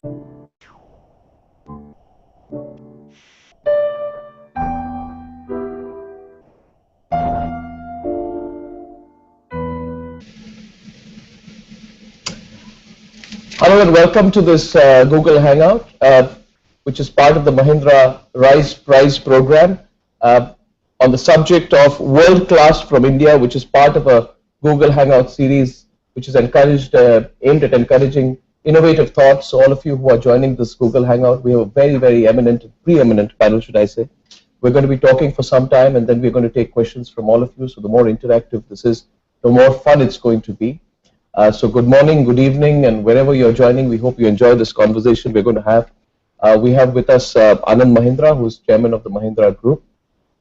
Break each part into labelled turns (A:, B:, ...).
A: Hello and welcome to this Google Hangout, which is part of the Mahindra Rise Prize program on the subject of World Class from India, which is part of a Google Hangout series, which is aimed at encouraging innovative thoughts. So all of you who are joining this Google Hangout, we have a very, very preeminent panel, should I say. We're going to be talking for some time, and then we're going to take questions from all of you. So the more interactive this is, the more fun it's going to be. So good morning, good evening, and wherever you're joining, we hope you enjoy this conversation we're going to have. We have with us Anand Mahindra, who's chairman of the Mahindra Group,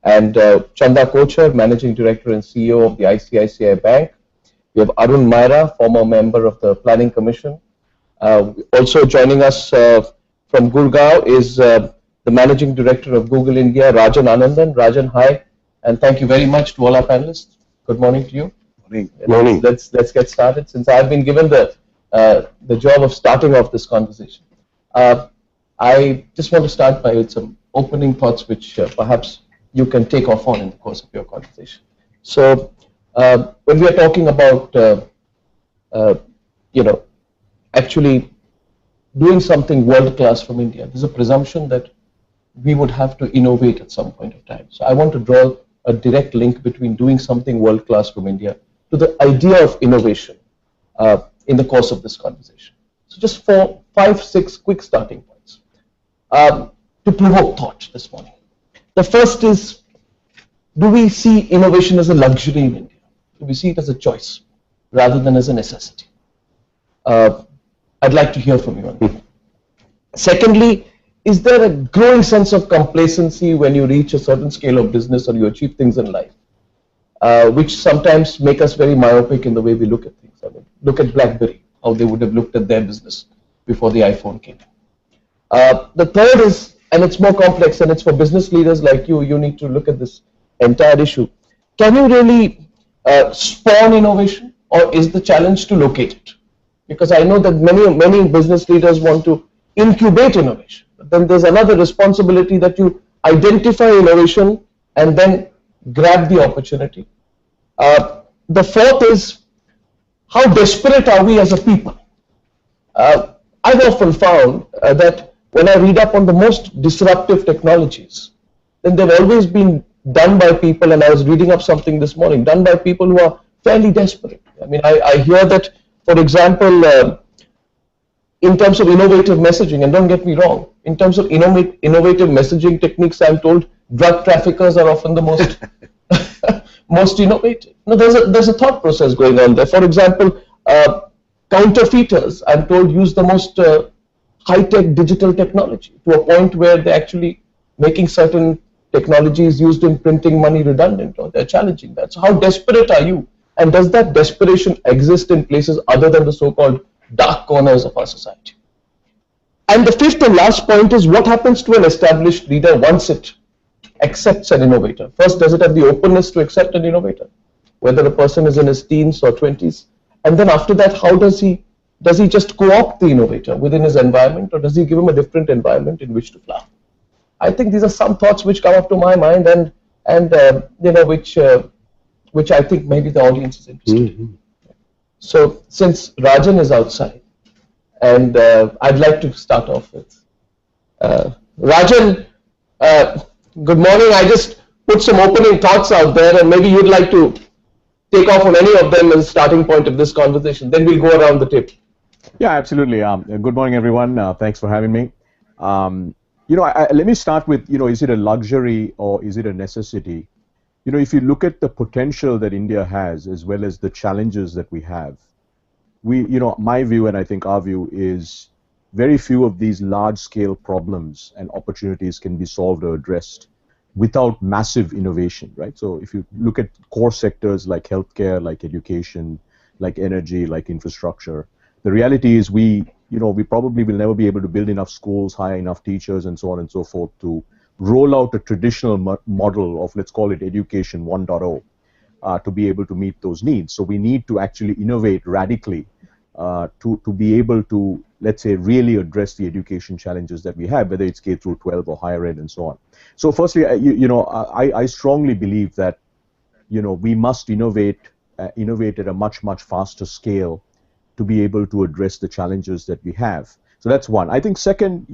A: and Chanda Kocher, managing director and CEO of the ICICI Bank. We have Arun Mahindra, former member of the Planning Commission. Also joining us from Gurgaon is the managing director of Google India, Rajan Anandan. Rajan, hi, and thank you very much to all our panelists. Good morning to you.
B: Morning.
A: Let's get started. Since I've been given the job of starting off this conversation, I just want to start by with some opening thoughts, which perhaps you can take off on in the course of your conversation. So, when we are talking about actually doing something world class from India, there's a presumption that we would have to innovate at some point of time. So, I want to draw a direct link between doing something world class from India to the idea of innovation in the course of this conversation. So just 5-6 quick starting points to provoke thought this morning. The first is, do we see innovation as a luxury in India? Do we see it as a choice rather than as a necessity? I'd like to hear from you on that. Secondly, is there a growing sense of complacency when you reach a certain scale of business or you achieve things in life, which sometimes make us very myopic in the way we look at things? I mean, look at BlackBerry, how they would have looked at their business before the iPhone came. The third is, and it's more complex, and it's for business leaders like you, you need to look at this entire issue. Can you really spawn innovation, or is the challenge to locate it? Because I know that many business leaders want to incubate innovation. But then there's another responsibility that you identify innovation and then grab the opportunity. The fourth is, how desperate are we as a people? I've often found that when I read up on the most disruptive technologies, then they've always been done by people, and I was reading up something this morning, done by people who are fairly desperate. I mean, I hear that, for example, in terms of innovative messaging, and don't get me wrong, in terms of innovative messaging techniques, I'm told drug traffickers are often the most most innovative. No, there's a thought process going on there. For example, counterfeiters, I'm told, use the most high-tech digital technology to a point where they're actually making certain technologies used in printing money redundant, or they're challenging that. So how desperate are you? And does that desperation exist in places other than the so-called dark corners of our society? And the fifth and last point is, what happens to an established leader once it accepts an innovator? First, does it have the openness to accept an innovator, whether a person is in his teens or 20s? And then after that, how does he just co-opt the innovator within his environment, or does he give him a different environment in which to flower? I think these are some thoughts which come up to my mind, and which I think maybe the audience is interested in. So since Rajan is outside, and I'd like to start off with Rajan. Good morning. I just put some opening thoughts out there, and maybe you'd like to take off on any of them as a starting point of this conversation. Then we'll go around the table.
B: Yeah, absolutely. Good morning, everyone. Thanks for having me. Let me start with, is it a luxury or is it a necessity? If you look at the potential that India has, as well as the challenges that we have, my view, and I think our view, is very few of these large-scale problems and opportunities can be solved or addressed without massive innovation, right? So if you look at core sectors like healthcare, like education, like energy, like infrastructure, the reality is we probably will never be able to build enough schools, hire enough teachers, and so on and so forth to roll out a traditional model of, let's call it, education 1.0 to be able to meet those needs. So we need to actually innovate radically to be able to let's say, really address the education challenges that we have, whether it's K through 12 or higher ed and so on. So firstly, I strongly believe that, we must innovate at a much, much faster scale to be able to address the challenges that we have. So that's one. I think second,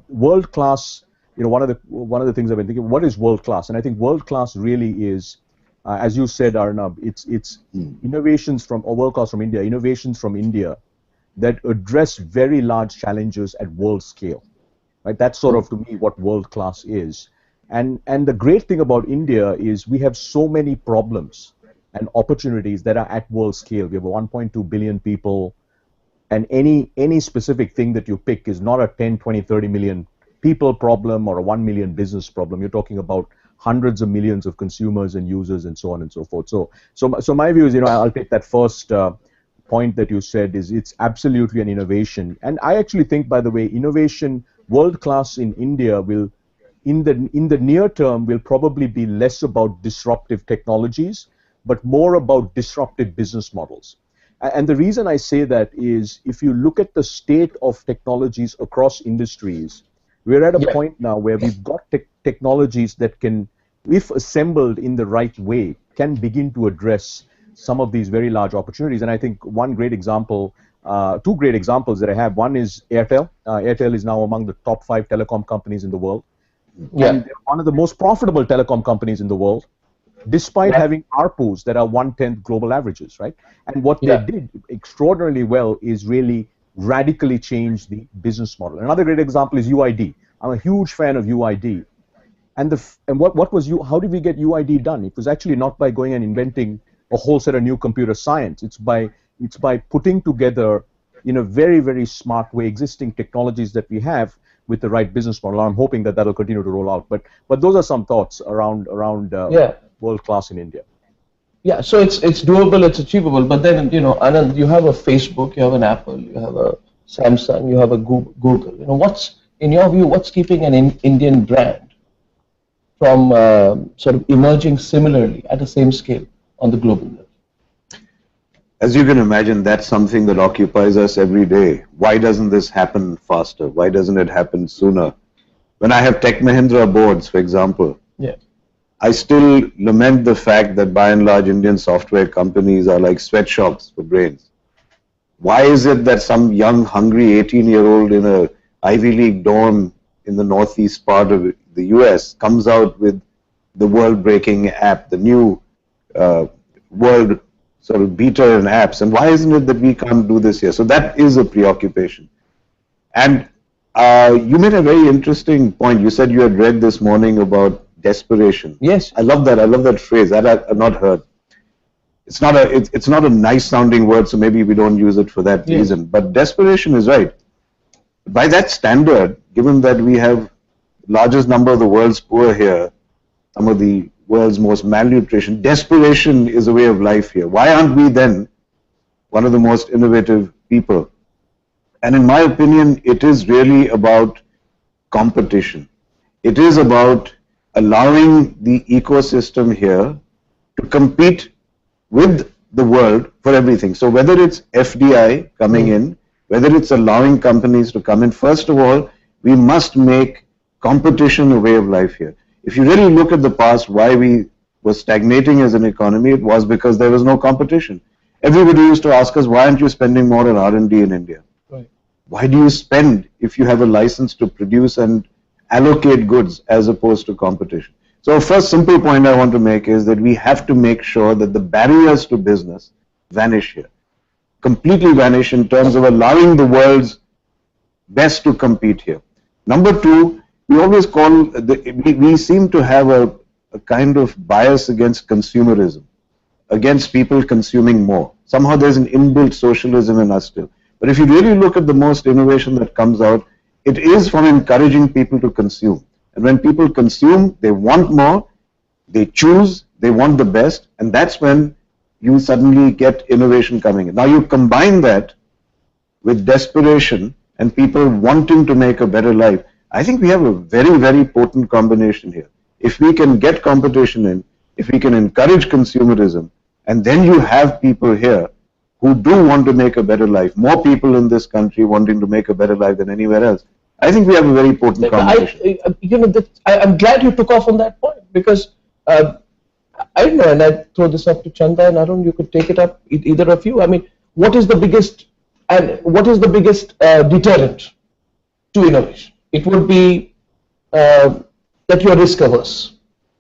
B: world class. One of the things I've been thinking, what is world class? And I think world class really is, as you said, Arnab, it's innovations from, or world class from India, innovations from India that address very large challenges at world scale. Right? That's sort of, to me, what world class is. And the great thing about India is we have so many problems and opportunities that are at world scale. We have 1.2 billion people, and any specific thing that you pick is not a 10, 20, 30 million people problem or a 1 million business problem. You're talking about hundreds of millions of consumers and users and so on and so forth. So my view is, I'll take that first point that you said is it's absolutely an innovation. And I actually think, by the way, innovation world class in India will, in the near term, will probably be less about disruptive technologies, but more about disruptive business models. And the reason I say that is, if you look at the state of technologies across industries, we're at a point now where we've got technologies that can, if assembled in the right way, can begin to address some of these very large opportunities. And I think one great example, two great examples that I have, one is Airtel. Airtel is now among the top 5 telecom companies in the world. And they're one of the most profitable telecom companies in the world, despite having ARPUs that are 1/10 global averages, right? And what they did extraordinarily well is really radically change the business model. Another great example is UID. I'm a huge fan of UID. And how did we get UID done? It was actually not by going and inventing a whole set of new computer science. It's by putting together, in a very, very smart way, existing technologies that we have with the right business model. I'm hoping that that'll continue to roll out. But those are some thoughts around world class in India.
A: Yeah, so it's doable, it's achievable. But then, Anand, you have a Facebook, you have an Apple, you have a Samsung, you have a Google. What's, in your view, what's keeping an Indian brand from sort of emerging similarly at the same scale on the global level?
C: As you can imagine, that's something that occupies us every day. Why doesn't this happen faster? Why doesn't it happen sooner? When I have Tech Mahindra boards, for example, I still lament the fact that by and large Indian software companies are like sweatshops for brains. Why is it that some young, hungry 18-year-old in a Ivy League dorm in the northeast part of the US comes out with the world-breaking app, the new world sort of beater in apps, and why isn't it that we can't do this here? So that is a preoccupation. And you made a very interesting point. You said you had read this morning about desperation.
A: Yes.
C: I love that. I love that phrase. That I've not heard. It's not a nice sounding word, so maybe we don't use it for that reason. But desperation is right. By that standard, given that we have largest number of the world's poor here, some of the world's most malnutrition, desperation is a way of life here. Why aren't we then one of the most innovative people? And in my opinion, it is really about competition. It is about allowing the ecosystem here to compete with the world for everything. So whether it's FDI coming in, whether it's allowing companies to come in, first of all, we must make competition a way of life here. If you really look at the past, why we were stagnating as an economy, it was because there was no competition. Everybody used to ask us, why aren't you spending more on R&D in India?
A: Right.
C: Why do you spend if you have a license to produce and allocate goods as opposed to competition? So first simple point I want to make is that we have to make sure that the barriers to business vanish here. Completely vanish in terms of allowing the world's best to compete here. Number two, we always we seem to have a kind of bias against consumerism, against people consuming more. Somehow there's an inbuilt socialism in us still. But if you really look at the most innovation that comes out, it is from encouraging people to consume. And when people consume, they want more, they choose, they want the best, and that's when you suddenly get innovation coming in. Now you combine that with desperation and people wanting to make a better life. I think we have a very, very potent combination here. If we can get competition in, if we can encourage consumerism, and then you have people here who do want to make a better life, more people in this country wanting to make a better life than anywhere else, I think we have a very potent combination.
A: I'm glad you took off on that point, because I don't know, and I throw this up to Chanda and Arun, you could take it up, either of you. I mean, what is the biggest deterrent to innovation? It would be that you are risk averse.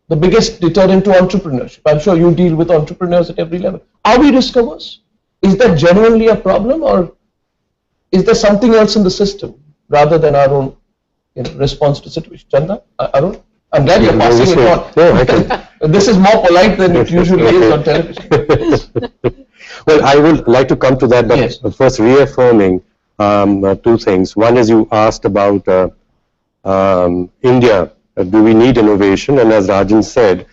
A: The biggest deterrent to entrepreneurship. I'm sure you deal with entrepreneurs at every level. Are we risk averse? Is that genuinely a problem, or is there something else in the system rather than our own response to situation? Chanda, Arun? I'm glad you're passing it on. This is more polite than it usually is on television.
D: Well, I would like to come to that, but yes, first reaffirming two things. One is you asked about India. Do we need innovation? And as Rajan said,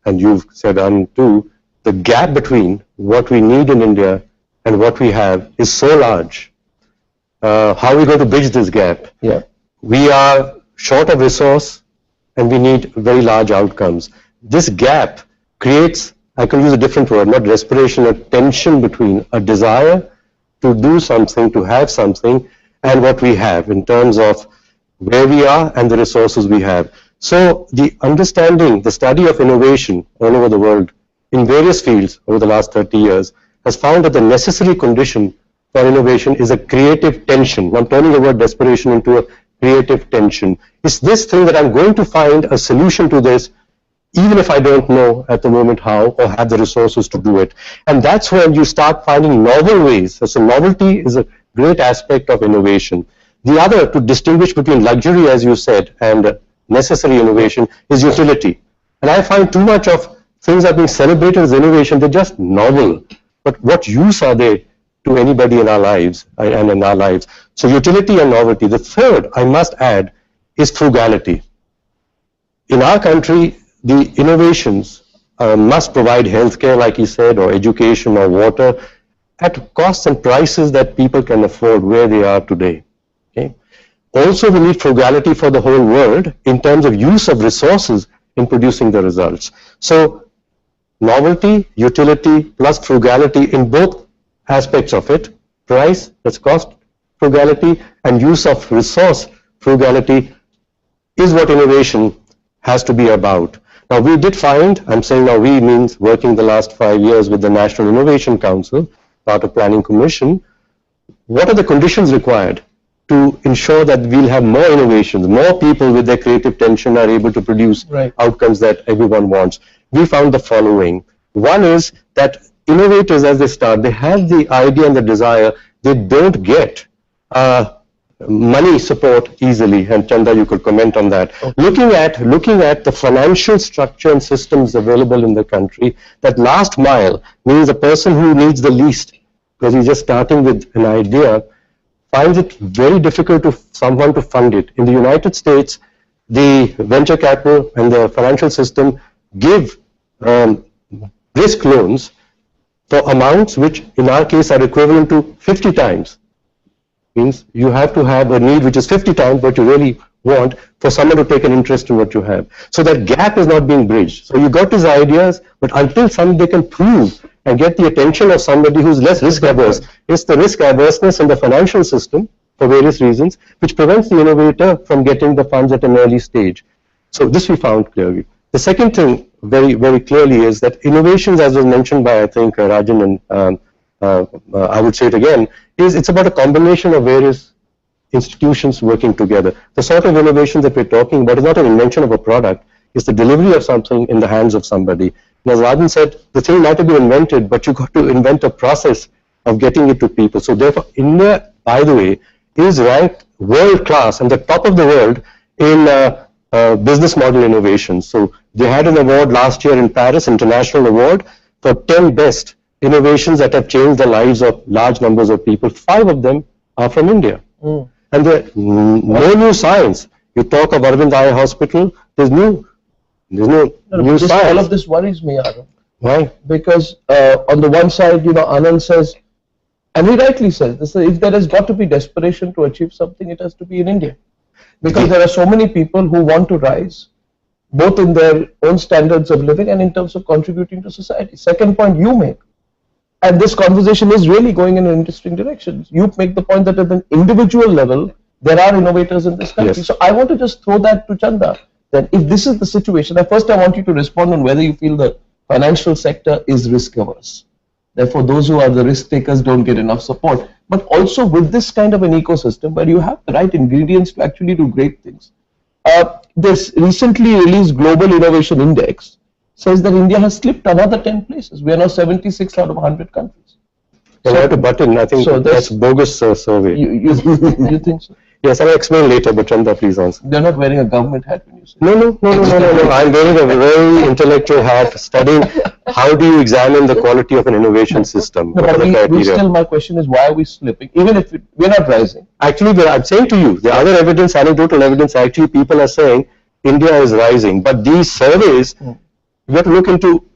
D: and you've said too, the gap between what we need in India and what we have is so large. How are we going to bridge this gap?
A: Yeah.
D: We are short of resource and we need very large outcomes. This gap creates, I can use a different word, not desperation, a tension between a desire to do something, to have something, and what we have in terms of where we are and the resources we have. So the understanding, the study of innovation all over the world in various fields over the last 30 years has found that the necessary condition for innovation is a creative tension. I'm turning the word desperation into a creative tension. It's this thing that I'm going to find a solution to this, even if I don't know at the moment how or have the resources to do it. And that's when you start finding novel ways. So novelty is a great aspect of innovation. The other, to distinguish between luxury, as you said, and necessary innovation, is utility. And I find too much of things that are being celebrated as innovation, they're just novel. But what use are they to anybody in our lives and in our lives? So utility and novelty. The third, I must add, is frugality. In our country, the innovations must provide healthcare, like he said, or education or water at costs and prices that people can afford where they are today. Okay? Also, we need frugality for the whole world in terms of use of resources in producing the results. So, novelty, utility, plus frugality in both aspects of it, price, that's cost frugality, and use of resource frugality is what innovation has to be about. Now, we did find, I'm saying now we means working the last 5 years with the National Innovation Council, part of Planning Commission, what are the conditions required to ensure that we'll have more innovations, more people with their creative tension are able to produce outcomes that everyone wants. We found the following. One is that innovators, as they start, they have the idea and the desire, they don't get money support easily, and Chanda, you could comment on that. Okay. Looking at the financial structure and systems available in the country, that last mile means the person who needs the least, because he's just starting with an idea, finds it very difficult to someone to fund it. In the United States, the venture capital and the financial system give risk loans for amounts which in our case are equivalent to 50 times. Means you have to have a need which is 50 times what you really want for someone to take an interest in what you have. So that gap is not being bridged. So you got these ideas, but until they can prove and get the attention of somebody who's less risk averse, it's the risk averseness in the financial system for various reasons which prevents the innovator from getting the funds at an early stage. So this we found clearly. The second thing very, very clearly is that innovations, as was mentioned by I think Rajan and I would say it again, is it's about a combination of various institutions working together. The sort of innovation that we're talking about is not an invention of a product, it's the delivery of something in the hands of somebody. And as Rajan said, the thing might have been invented, but you got to invent a process of getting it to people. So therefore, India, by the way, is ranked world class and the top of the world in business model innovation. So they had an award last year in Paris, international award, for 10 best innovations that have changed the lives of large numbers of people. 5 of them are from India. And there's no new science. You talk of Arvind Eye Hospital, there's no new science.
A: All of this worries me, Arun.
D: Why?
A: Because on the one side, Anand says, and he rightly says, if there has got to be desperation to achieve something, it has to be in India. Because there are so many people who want to rise, both in their own standards of living and in terms of contributing to society. Second point you make, and this conversation is really going in an interesting direction. You make the point that at an individual level, there are innovators in this country.
D: Yes.
A: So I want to just throw that to Chanda, that if this is the situation, first I want you to respond on whether you feel the financial sector is risk averse. Therefore, those who are the risk takers don't get enough support. But also with this kind of an ecosystem where you have the right ingredients to actually do great things. This recently released Global Innovation Index says that India has slipped another 10 places. We are now 76 out of 100 countries.
D: And I have to butt in. I think
A: So
D: that's bogus survey.
A: You think so?
D: Yes, I'll explain later, but Chanda, please answer.
A: They're not wearing a government hat when you say.
D: No. I'm wearing a very intellectual hat, studying how do you examine the quality of an innovation system.
A: No,
D: What are the
A: but
D: criteria?
A: still, my question is, why are we slipping? Even if we're not rising.
D: Actually, I'm saying to you, the other evidence, anecdotal evidence, actually people are saying India is rising. But these surveys, you have to look into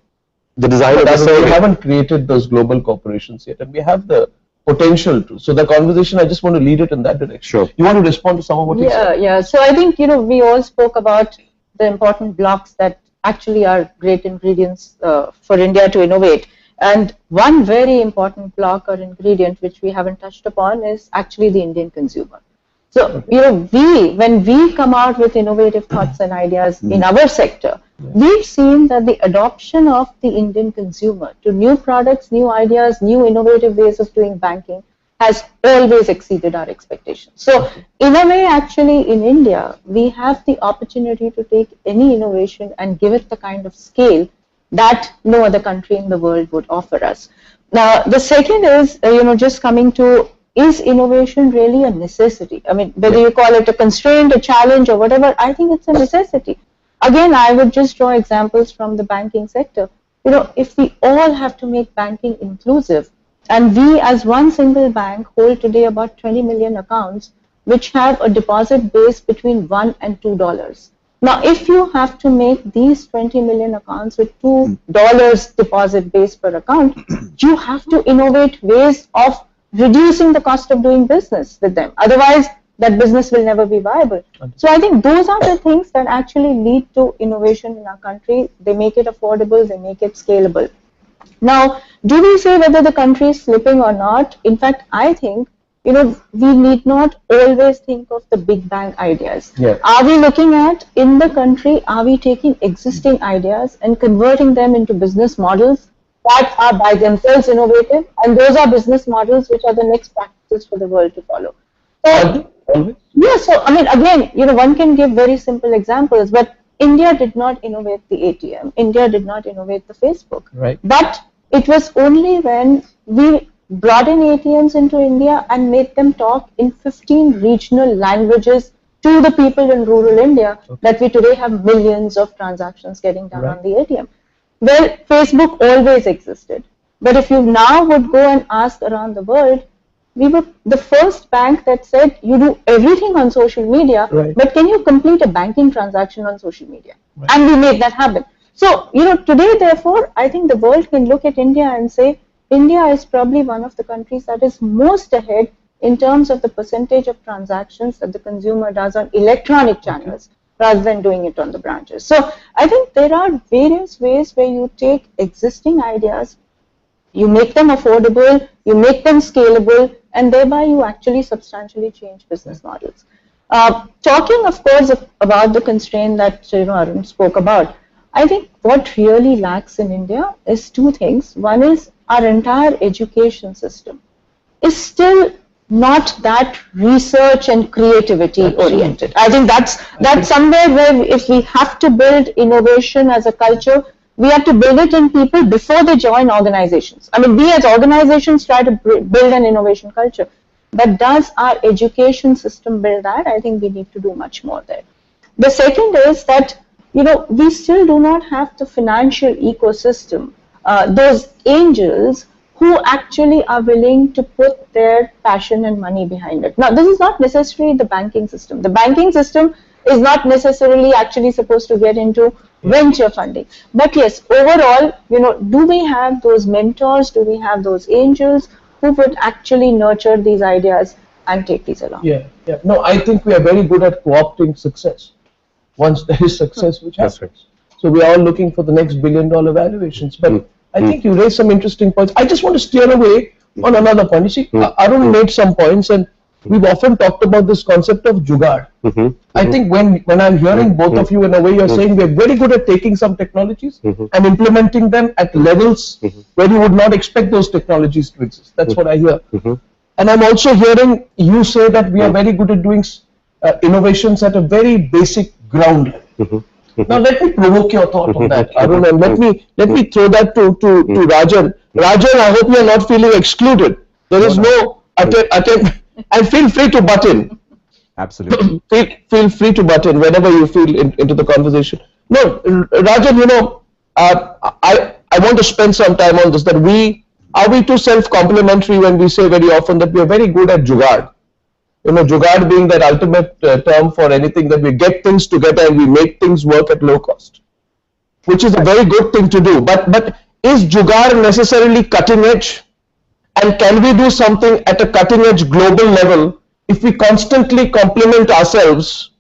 D: the design of the
A: We
D: survey.
A: haven't created those global corporations yet, and we have the potential to. So the conversation, I just want to lead it in that direction.
D: Sure.
A: You want to respond to some of what you said?
E: Yeah. So I think, we all spoke about the important blocks that actually are great ingredients for India to innovate. And one very important block or ingredient which we haven't touched upon is actually the Indian consumer. So, when we come out with innovative thoughts and ideas in our sector, we've seen that the adoption of the Indian consumer to new products, new ideas, new innovative ways of doing banking has always exceeded our expectations. So, in a way, actually, in India, we have the opportunity to take any innovation and give it the kind of scale that no other country in the world would offer us. Now, the second is, just coming to, is innovation really a necessity? I mean, whether you call it a constraint, a challenge, or whatever, I think it's a necessity. Again, I would just draw examples from the banking sector. If we all have to make banking inclusive, and we as one single bank hold today about 20 million accounts, which have a deposit base between $1 and $2. Now, if you have to make these 20 million accounts with $2 deposit base per account, you have to innovate ways of reducing the cost of doing business with them. Otherwise, that business will never be viable. So I think those are the things that actually lead to innovation in our country. They make it affordable, they make it scalable. Now, do we say whether the country is slipping or not? In fact, I think, we need not always think of the big bang ideas.
A: Yeah.
E: Are we looking at, in the country, are we taking existing ideas and converting them into business models that are by themselves innovative, and those are business models which are the next practices for the world to follow. So, yeah, so I mean, again, one can give very simple examples, but India did not innovate the ATM. India did not innovate the Facebook.
A: Right.
E: But it was only when we brought in ATMs into India and made them talk in 15 regional languages to the people in rural India that we today have millions of transactions getting done on the ATM. Well, Facebook always existed. But if you now would go and ask around the world, we were the first bank that said you do everything on social media, but can you complete a banking transaction on social media? And we made that happen. So, today, therefore, I think the world can look at India and say, India is probably one of the countries that is most ahead in terms of the percentage of transactions that the consumer does on electronic channels rather than doing it on the branches. So I think there are various ways where you take existing ideas, you make them affordable, you make them scalable, and thereby you actually substantially change business models. Talking, of course, about the constraint that Arun spoke about, I think what really lacks in India is two things. One is our entire education system is still not that research and creativity oriented. I think that's somewhere where if we have to build innovation as a culture, we have to build it in people before they join organizations. I mean, we as organizations try to build an innovation culture, but does our education system build that? I think we need to do much more there. The second is that, we still do not have the financial ecosystem, those angels who actually are willing to put their passion and money behind it. Now, this is not necessarily the banking system. The banking system is not necessarily actually supposed to get into venture funding. But yes, overall, do we have those mentors? Do we have those angels who would actually nurture these ideas and take these along?
A: Yeah. No, I think we are very good at co-opting success. Once there is success, which happens. So we are all looking for the next $1 billion valuations. But I think you raised some interesting points. I just want to steer away on another point. You see, Arun made some points, and we've often talked about this concept of jugaad. I think when I'm hearing both of you, in a way you're saying we're very good at taking some technologies and implementing them at levels where you would not expect those technologies to exist. That's what I hear. And I'm also hearing you say that we are very good at doing innovations at a very basic ground level. Now let me provoke your thought on that, Arun, and let me throw that to Rajan. Rajan, I hope you are not feeling excluded. There is no and feel free to butt in.
B: Absolutely.
A: Feel free to butt in whenever you feel into the conversation. No, Rajan, I want to spend some time on this. That are we too self-complimentary when we say very often that we are very good at jugaad? Jugaad being that ultimate term for anything that we get things together and we make things work at low cost, which is a very good thing to do. But is jugaad necessarily cutting edge? And can we do something at a cutting edge global level if we constantly compliment ourselves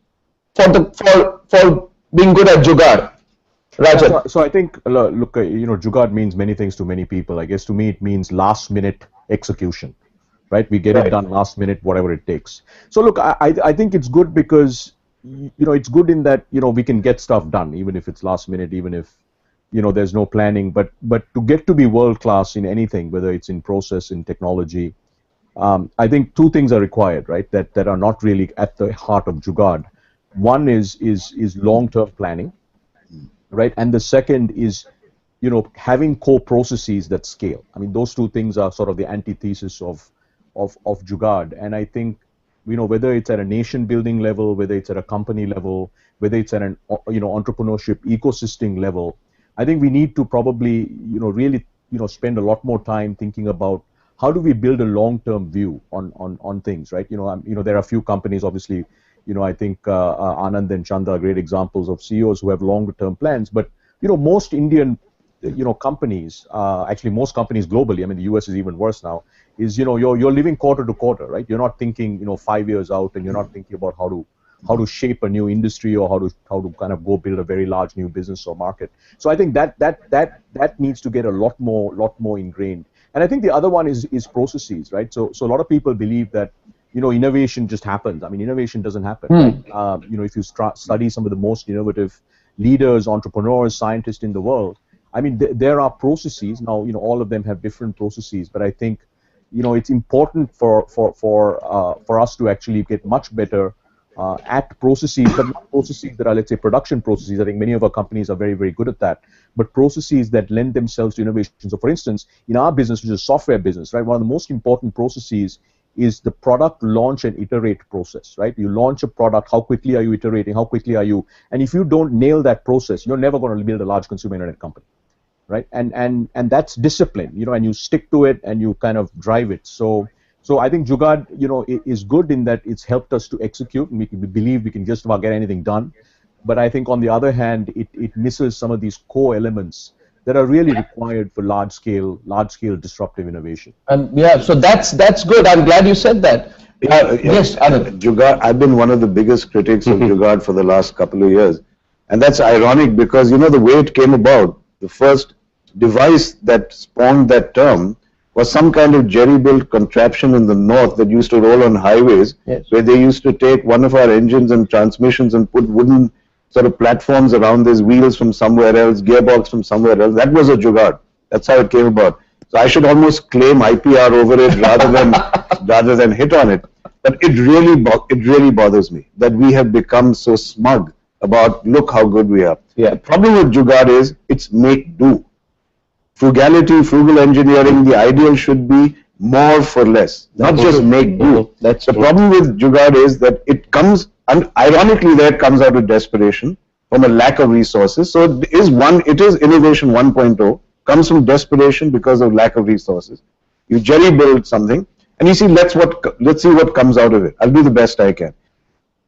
A: for being good at jugaad? Rajan.
B: So I think, look, jugaad means many things to many people. I guess to me it means last minute execution. Right, we get it done last minute, whatever it takes. So look, I think it's good because it's good in that we can get stuff done, even if it's last minute, even if there's no planning. But to get to be world class in anything, whether it's in process, in technology, I think two things are required, right? That are not really at the heart of jugaad. One is long-term planning, right? And the second is having core processes that scale. I mean, those two things are sort of the antithesis of jugaad. And I think whether it's at a nation building level, whether it's at a company level, whether it's at an entrepreneurship ecosystem level, I think we need to probably really spend a lot more time thinking about how do we build a long-term view on things, right? There are a few companies, obviously, I think Anand and Chanda are great examples of CEOs who have longer-term plans, but most Indian companies, actually most companies globally, I mean the US is even worse now, is you're living quarter to quarter, right? You're not thinking 5 years out, and you're not thinking about how to shape a new industry or how to kind of go build a very large new business or market. So I think that needs to get a lot more ingrained. And I think the other one is processes, right? So a lot of people believe that innovation just happens. I mean, innovation doesn't happen. Right? If you study some of the most innovative leaders, entrepreneurs, scientists in the world, I mean, there are processes. Now, all of them have different processes, but I think, it's important for us to actually get much better at processes, but not processes that are, let's say, production processes. I think many of our companies are very, very good at that, but processes that lend themselves to innovation. So, for instance, in our business, which is a software business, right, one of the most important processes is the product launch and iterate process, right? You launch a product, how quickly are you iterating, how quickly are you, and if you don't nail that process, you're never going to build a large consumer internet company. Right, and that's discipline, and you stick to it and you kind of drive it. So I think jugaad, is good in that it's helped us to execute, and we believe we can just about get anything done. But I think on the other hand, it misses some of these core elements that are really required for large scale disruptive innovation. And
A: so that's good. I'm glad you said that. Yes, Anand.
C: Jugaad. I've been one of the biggest critics of jugaad for the last couple of years, and that's ironic because the way it came about. The first device that spawned that term was some kind of jerry-built contraption in the north that used to roll on highways, where they used to take one of our engines and transmissions and put wooden sort of platforms around these wheels from somewhere else, gearbox from somewhere else. That was a jugaad. That's how it came about. So I should almost claim IPR over it rather than hit on it. But it really bothers me that we have become so smug about look how good we are. The problem with jugaad is it's make do. Frugality, frugal engineering, the ideal should be more for less, not just make do.
A: That's
C: the problem with jugaad is that it comes, and ironically that comes out of desperation from a lack of resources. So it is innovation 1.0, comes from desperation because of lack of resources. You jerry build something and you see let's see what comes out of it. I'll do the best I can.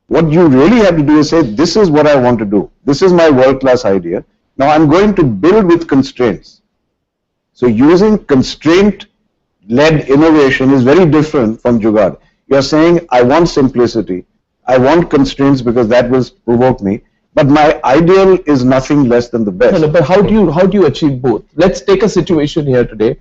C: What you really have to do is say, this is what I want to do. This is my world-class idea. Now I'm going to build with constraints. So using constraint-led innovation is very different from jugaad. You're saying, I want simplicity. I want constraints because that will provoke me. but my ideal is nothing less than the best.
A: No, but how do you achieve both? Let's take a situation here today.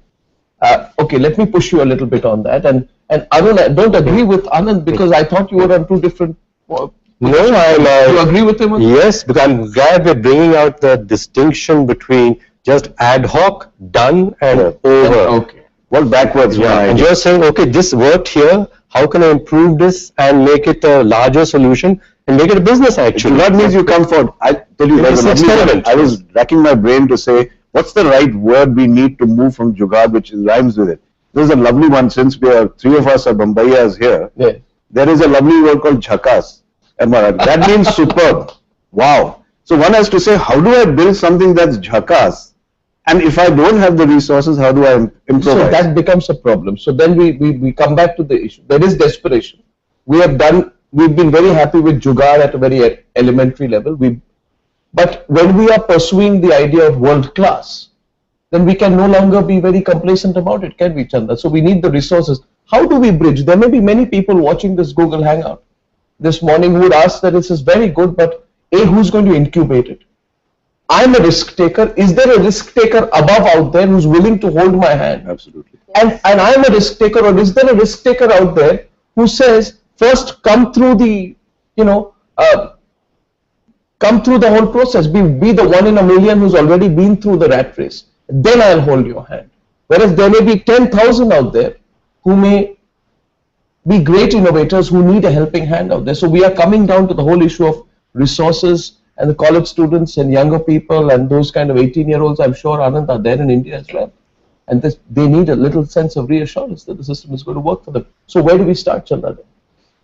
A: Okay, let me push you a little bit on that. And Arun, I don't agree with Anand because I thought you were on two different.
D: No,
A: you agree with him?
D: Yes, because I'm glad we're bringing out the distinction between just ad hoc, done, and over.
A: Okay.
C: What backwards?
D: Yeah, and you're saying, okay, this worked here. How can I improve this and make it a larger solution and make it a business actually?
C: That means you come forward. I tell you,
D: It's an experiment.
C: I was racking my brain to say, what's the right word we need to move from Jugaad, which rhymes with it. There's a lovely one, since three of us are Bombayas here.
A: Yeah.
C: There is a lovely word called jhakas. That means superb. Wow. So one has to say, how do I build something that's jhakas? And if I don't have the resources, how do I improvise?
A: So that becomes a problem. So then we come back to the issue. There is desperation. We've been very happy with Jugaad at a very elementary level. But when we are pursuing the idea of world class, then we can no longer be very complacent about it, can we, Chanda? So we need the resources. How do we bridge? There may be many people watching this Google Hangout this morning who would ask that this is very good, but who's going to incubate it? I'm a risk taker. Is there a risk taker above out there who's willing to hold my hand?
C: Absolutely.
A: And I'm a risk taker, or is there a risk taker out there who says, first come through the, come through the whole process, be the one in a million who's already been through the rat race, then I'll hold your hand. Whereas there may be 10,000 out there who may be great innovators who need a helping hand out there. So we are coming down to the whole issue of resources, and the college students and younger people and those kind of 18-year-olds, I'm sure, Anand, are there in India as well. And they need a little sense of reassurance that the system is going to work for them. So where do we start, Chanda?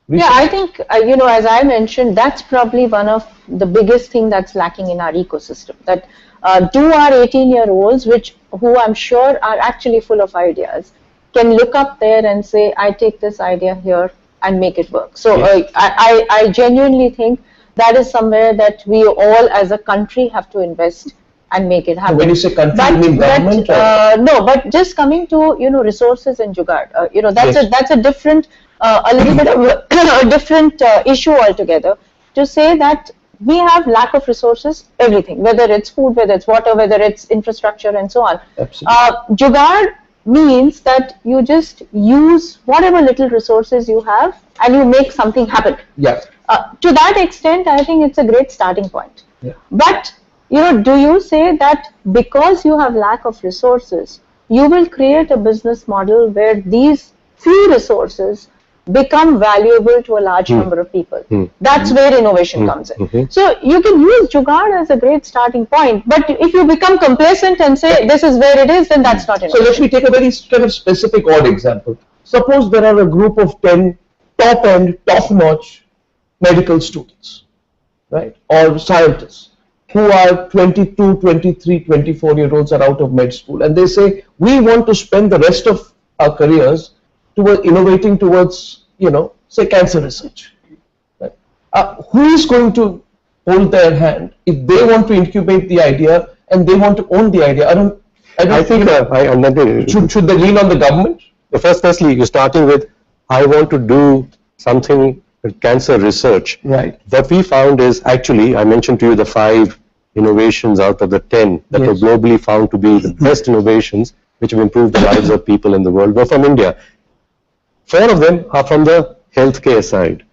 E: Yeah, I think, as I mentioned, that's probably one of the biggest thing that's lacking in our ecosystem. That do our 18-year-olds, who I'm sure are actually full of ideas, can look up there and say, I take this idea here and make it work. So yes. I genuinely think that is somewhere that we all as a country have to invest and make it happen.
A: When you say country, you mean government?
E: No, but just coming to resources and Jugaad, that's a different, a little bit of a different issue altogether. To say that we have lack of resources, everything, whether it's food, whether it's water, whether it's infrastructure, and so on.
A: Absolutely.
E: Jugaad means that you just use whatever little resources you have and you make something happen.
A: Yes.
E: To that extent, I think it's a great starting point.
A: Yeah.
E: But, do you say that because you have lack of resources, you will create a business model where these few resources become valuable to a large number of people? That's where innovation comes in. So you can use Jugaad as a great starting point, but if you become complacent and say this is where it is, then that's not innovation.
A: So let me take a very kind of specific odd example. Suppose there are a group of 10 top-end, top-notch medical students, right, or scientists who are 22, 23, 24-year-olds are out of med school, and they say, we want to spend the rest of our careers toward innovating towards, say, cancer research. Right? Who is going to hold their hand if they want to incubate the idea and they want to own the idea? I think should they lean on the government?
D: Firstly, you're starting with, I want to do something with cancer research.
A: Right.
D: What we found is, actually, I mentioned to you the 5 innovations out of the 10 that were globally found to be the best innovations which have improved the lives of people in the world were from India. 4 of them are from the healthcare side.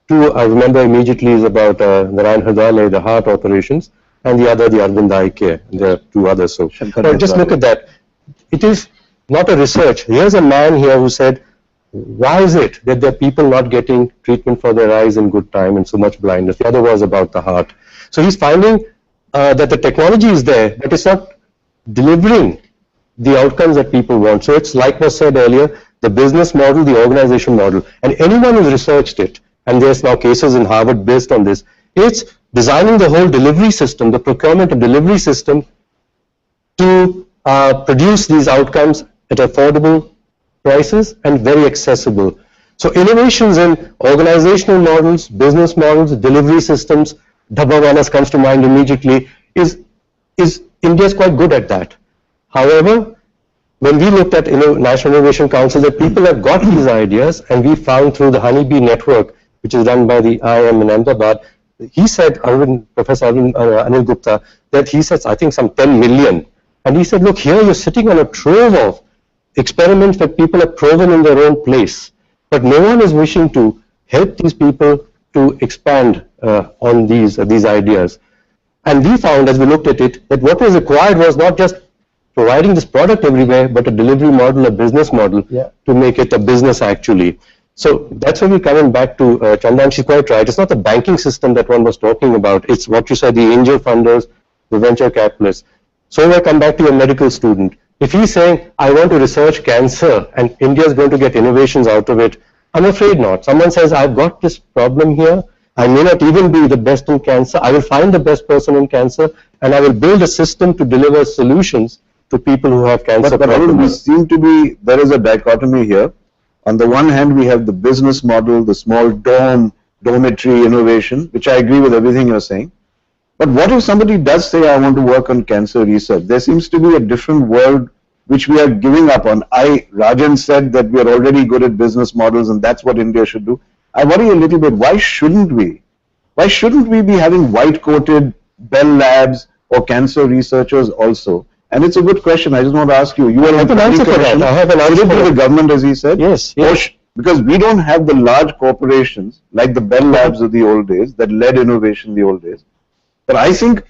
D: 2 I remember immediately is about Narayan Hridayalaya, the heart operations, and the other, the Arvind Eye Care. There are 2 others. So just look at that. It is not a research. Here's a man here who said, why is it that there are people not getting treatment for their eyes in good time and so much blindness? The other was about the heart. So he's finding that the technology is there, but it's not delivering the outcomes that people want. So it's like was said earlier, the business model, the organization model, and anyone who's researched it, and there's now cases in Harvard based on this, it's designing the whole delivery system, the procurement and delivery system to produce these outcomes at affordable prices and very accessible. So innovations in organizational models, business models, delivery systems, Dabbawanas comes to mind immediately, is India's quite good at that. However, when we looked at National Innovation Council, that people have got these ideas, and we found through the Honeybee network, which is run by the IIM in Ahmedabad, he said, Professor Anil Gupta, that he says, I think some 10 million. And he said, look, here you're sitting on a trove of experiments that people have proven in their own place. But no one is wishing to help these people to expand on these ideas. And we found, as we looked at it, that what was required was not just providing this product everywhere, but a delivery model, a business model to make it a business actually. So that's where we're coming back to Chanda, and she's quite right. It's not the banking system that one was talking about. It's what you said, the angel funders, the venture capitalists. So when I come back to your medical student, if he's saying, I want to research cancer and India is going to get innovations out of it, I'm afraid not. Someone says, I've got this problem here. I may not even be the best in cancer. I will find the best person in cancer and I will build a system to deliver solutions to people who have cancer problems.
C: There is a dichotomy here. On the one hand, we have the business model, the small dormitory innovation, which I agree with everything you're saying. But what if somebody does say, I want to work on cancer research? There seems to be a different world which we are giving up on. Rajan said that we are already good at business models and that's what India should do. I worry a little bit, why shouldn't we? Why shouldn't we be having white-coated Bell Labs or cancer researchers also? And it's a good question. I just want to ask you. You
D: have an answer for that. I have an answer for
C: the government, as he said.
D: Yes.
C: Because we don't have the large corporations like the Bell Labs of the old days that led innovation in the old days. But I think,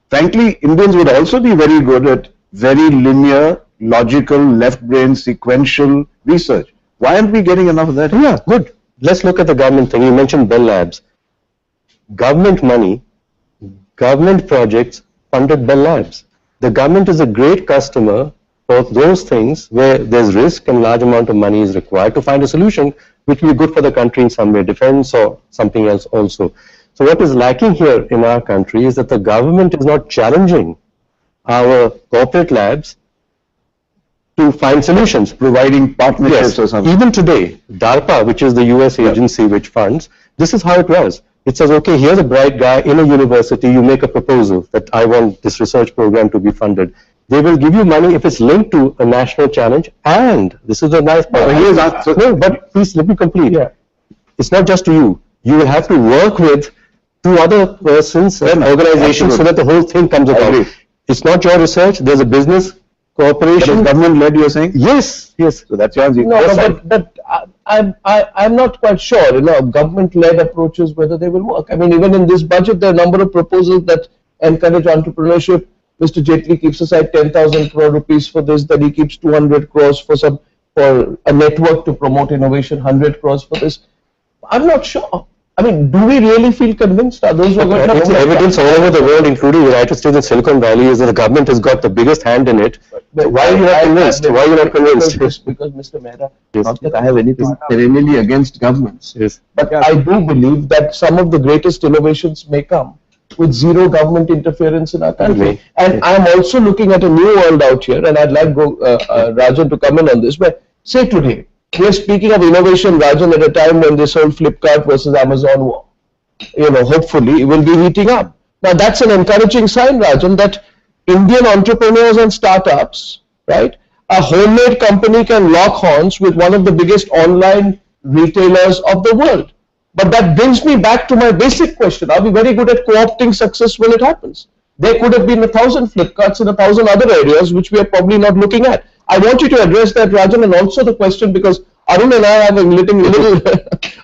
C: frankly, Indians would also be very good at very linear, logical, left-brain, sequential research. Why aren't we getting enough of that?
D: Yeah, good. Let's look at the government thing. You mentioned Bell Labs. Government money, government projects funded Bell Labs. The government is a great customer for those things where there's risk and large amount of money is required to find a solution which will be good for the country in some way, defense or something else also. So what is lacking here in our country is that the government is not challenging our corporate labs to find solutions.
C: Providing partnerships or something.
D: Even today, DARPA, which is the US agency which funds, this is how it was. It says, okay, here's a bright guy in a university, you make a proposal that I want this research program to be funded. They will give you money if it's linked to a national challenge, and this is the nice part. No, but please let me complete.
A: Yeah.
D: It's not just to you. You will have to work with two other persons and organizations so that the whole thing comes about. It's not your research, there's a business cooperation.
C: Government led, you're saying?
D: Yes, yes.
C: So that's your answer.
A: No, but I'm not quite sure, government-led approaches, whether they will work. I mean, even in this budget, there are a number of proposals that encourage entrepreneurship. Mr. Jaitley keeps aside 10,000 crore rupees for this, then he keeps 200 crores for a network to promote innovation, 100 crores for this. I'm not sure. I mean, do we really feel convinced? Are those who are going to
D: evidence all over the world, including the United States and Silicon Valley, is that the government has got the biggest hand in it. Why are you not convinced? Why are you not convinced?
A: Because Mr. Mehta, not that I have anything perennially against governments, but I do believe that some of the greatest innovations may come with zero government interference in our country. And I'm also looking at a new world out here, and I'd like Rajan to come in on this, but say today, we are speaking of innovation, Rajan, at a time when this whole Flipkart versus Amazon war, hopefully it will be heating up. Now that's an encouraging sign, Rajan, that Indian entrepreneurs and startups, right, a homemade company can lock horns with one of the biggest online retailers of the world. But that brings me back to my basic question. Are we very good at co-opting success when it happens? There could have been 1,000 Flipkarts in 1,000 other areas which we are probably not looking at. I want you to address that, Rajan, and also the question, because Arun and I have a little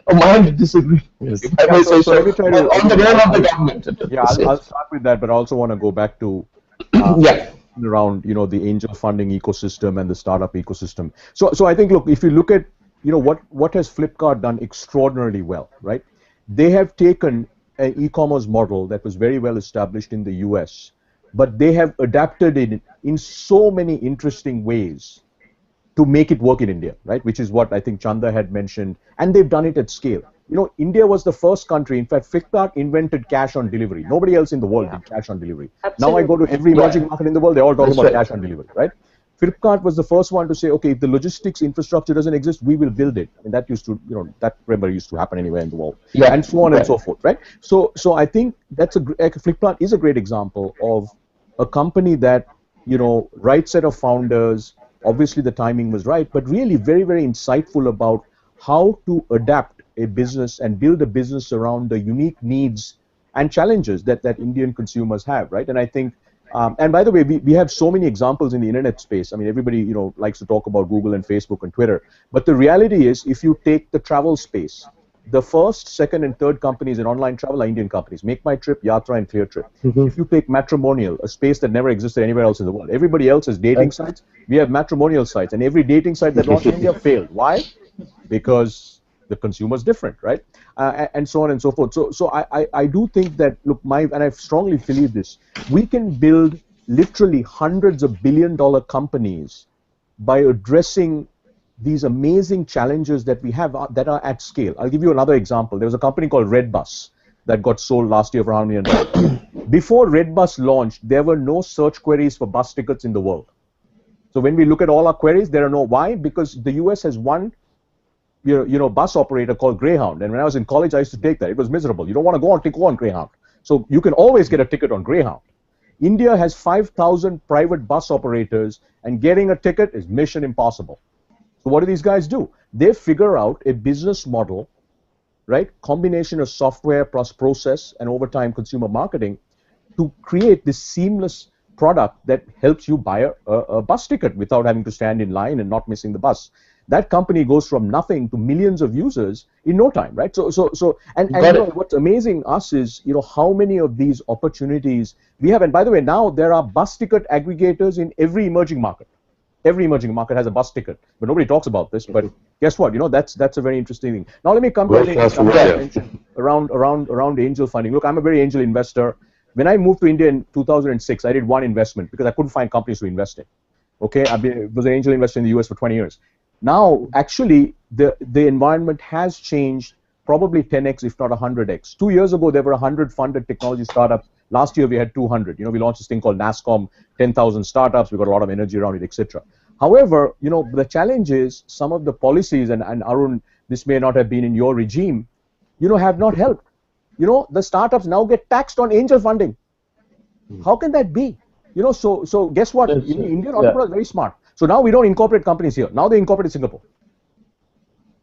A: a mind disagree.
B: Yes.
A: If I may say so.
B: Let me try to,
A: on the ground of the government.
B: Yeah, I'll start with that, but I also want to go back to around the angel funding ecosystem and the startup ecosystem. So I think, look, if you look at what has Flipkart done extraordinarily well, right? They have taken an e-commerce model that was very well established in the US, but they have adapted it in so many interesting ways to make it work in India, right? Which is what I think Chanda had mentioned, and they've done it at scale. India was the first country. In fact, Flipkart invented cash on delivery. Nobody else in the world did cash on delivery.
E: Absolutely.
B: Now I go to every emerging market in the world, they're all talking about cash on delivery, right? Flipkart was the first one to say, okay, if the logistics infrastructure doesn't exist, we will build it. I mean, that used to, that remember used to happen anywhere in the world, and so on and so forth, right? So I think that's Flipkart is a great example of a company that, right set of founders. Obviously, the timing was right, but really very, very insightful about how to adapt a business and build a business around the unique needs and challenges that Indian consumers have, right? And I think, and by the way, we have so many examples in the internet space. I mean, everybody likes to talk about Google and Facebook and Twitter, but the reality is, if you take the travel space, the first, second, and third companies in online travel are Indian companies: Make My Trip, Yatra, and ClearTrip. If you take matrimonial, a space that never existed anywhere else in the world, everybody else has dating sites. We have matrimonial sites, and every dating site that launched in India failed. Why? Because the consumer is different, right? And so on and so forth. So I do think that, look, and I strongly believe this, we can build literally hundreds of billion-dollar companies by addressing these amazing challenges that we have that are at scale. I'll give you another example. There was a company called Redbus that got sold last year for $100 million. Before Redbus launched, there were no search queries for bus tickets in the world. So when we look at all our queries, there are no. Why? Because the US has one bus operator called Greyhound. And when I was in college, I used to take that. It was miserable. You don't want to go on Greyhound. So you can always get a ticket on Greyhound. India has 5,000 private bus operators, and getting a ticket is mission impossible. So what do these guys do? They figure out a business model, right? Combination of software plus process and over time consumer marketing to create this seamless product that helps you buy a bus ticket without having to stand in line and not missing the bus. That company goes from nothing to millions of users in no time, right? And what's amazing us is, how many of these opportunities we have. And by the way, now there are bus ticket aggregators in every emerging market. Every emerging market has a bus ticket, but nobody talks about this. But guess what? That's a very interesting thing. Now let me come to around angel funding. Look, I'm a very angel investor. When I moved to India in 2006, I did one investment because I couldn't find companies to invest in. Okay, I was an angel investor in the US for 20 years. Now, actually, the environment has changed probably 10x, if not 100x. 2 years ago, there were 100 funded technology startups. Last year, we had 200. We launched this thing called NASSCOM, 10,000 startups. We got a lot of energy around it, etc. However, the challenge is some of the policies, and Arun, this may not have been in your regime, have not helped. The startups now get taxed on angel funding. How can that be? So guess what? Indian entrepreneurs are very smart. So now we don't incorporate companies here. Now they incorporate in Singapore.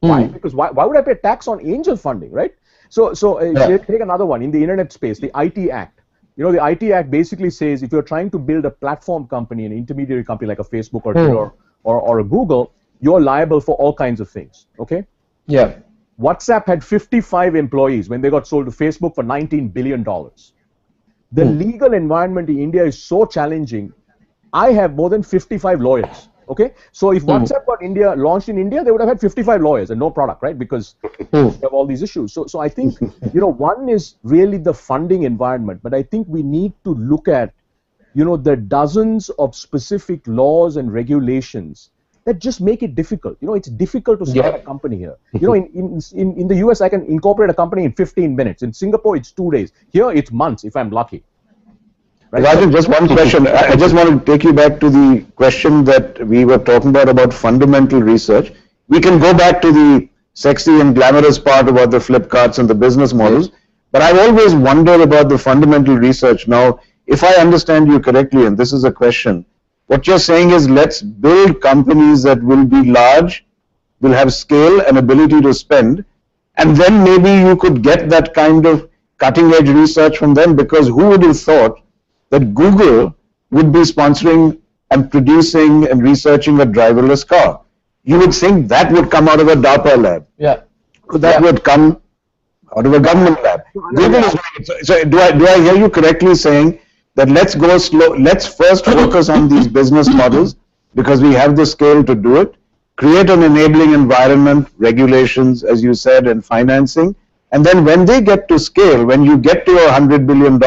B: Why? Because why would I pay tax on angel funding, right? So take another one in the internet space, the IT Act. The IT Act basically says if you're trying to build a platform company, an intermediary company like a Facebook or Twitter or a Google, you're liable for all kinds of things. Okay?
A: Yeah.
B: WhatsApp had 55 employees when they got sold to Facebook for $19 billion. The legal environment in India is so challenging. I have more than 55 lawyers. Okay, so if WhatsApp got launched in India, they would have had 55 lawyers and no product, right? Because we have all these issues. So I think one is really the funding environment, but I think we need to look at the dozens of specific laws and regulations that just make it difficult. It's difficult to start a company here. In the US, I can incorporate a company in 15 minutes. In Singapore, it's 2 days. Here, it's months if I'm lucky.
C: Right. Rajan, just one question. I just want to take you back to the question that we were talking about fundamental research. We can go back to the sexy and glamorous part about the Flipkarts and the business models, but I've always wondered about the fundamental research. Now, if I understand you correctly, and this is a question, what you're saying is let's build companies that will be large, will have scale and ability to spend, and then maybe you could get that kind of cutting edge research from them, because who would have thought that Google would be sponsoring and producing and researching a driverless car? You would think that would come out of a DARPA lab.
A: Yeah.
C: That would come out of a government lab. Google is doing it. So do I hear you correctly saying that let's go slow, let's first focus on these business models because we have the scale to do it, create an enabling environment, regulations, as you said, and financing, and then when they get to scale, when you get to $100 billion,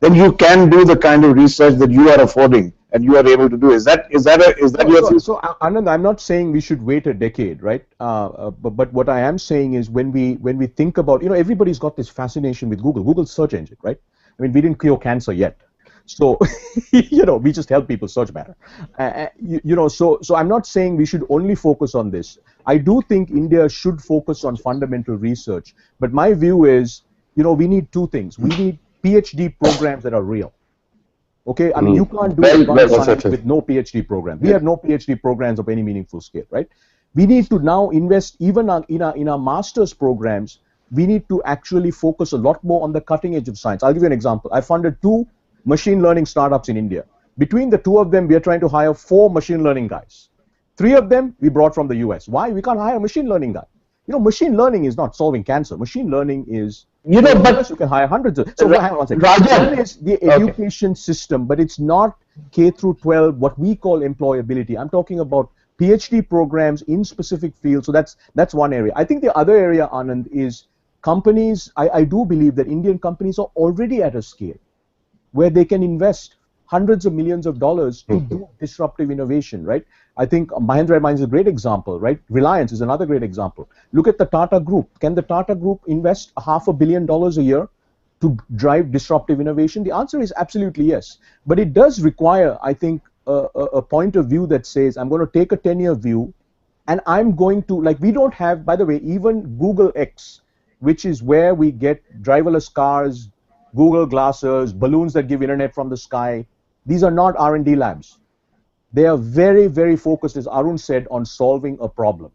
C: then you can do the kind of research that you are affording and you are able to do. Is that your view?
B: So Anand, I'm not saying we should wait a decade, right? But what I am saying is when we think about, everybody's got this fascination with Google. Google's search engine, right? I mean, we didn't cure cancer yet. So, we just help people search better. So I'm not saying we should only focus on this. I do think India should focus on fundamental research. But my view is, we need two things. We need PhD programs that are real. Okay, I mean, you can't do advanced science with no PhD program. We have no PhD programs of any meaningful scale, right? We need to now invest even in our master's programs we need to actually focus a lot more on the cutting edge of science. I'll give you an example. I funded 2 machine learning startups in India. Between the 2 of them, we are trying to hire 4 machine learning guys. 3 of them we brought from the US. Why? We can't hire a machine learning guy. Machine learning is not solving cancer. Machine learning is, but you can hire hundreds of. So hang on one second. One is the education system, but it's not K through 12, what we call employability. I'm talking about PhD programs in specific fields. So that's one area. I think the other area, Anand, is companies. I do believe that Indian companies are already at a scale where they can invest hundreds of millions of dollars to do disruptive innovation, right? I think Mahindra is a great example, right? Reliance is another great example. Look at the Tata Group. Can the Tata Group invest $500 million a year to drive disruptive innovation? The answer is absolutely yes. But it does require, I think, a point of view that says, I'm going to take a 10-year view, and I'm going to, like, we don't have, by the way, even Google X, which is where we get driverless cars, Google glasses, balloons that give internet from the sky. These are not R&D labs. They are very, very focused, as Arun said, on solving a problem.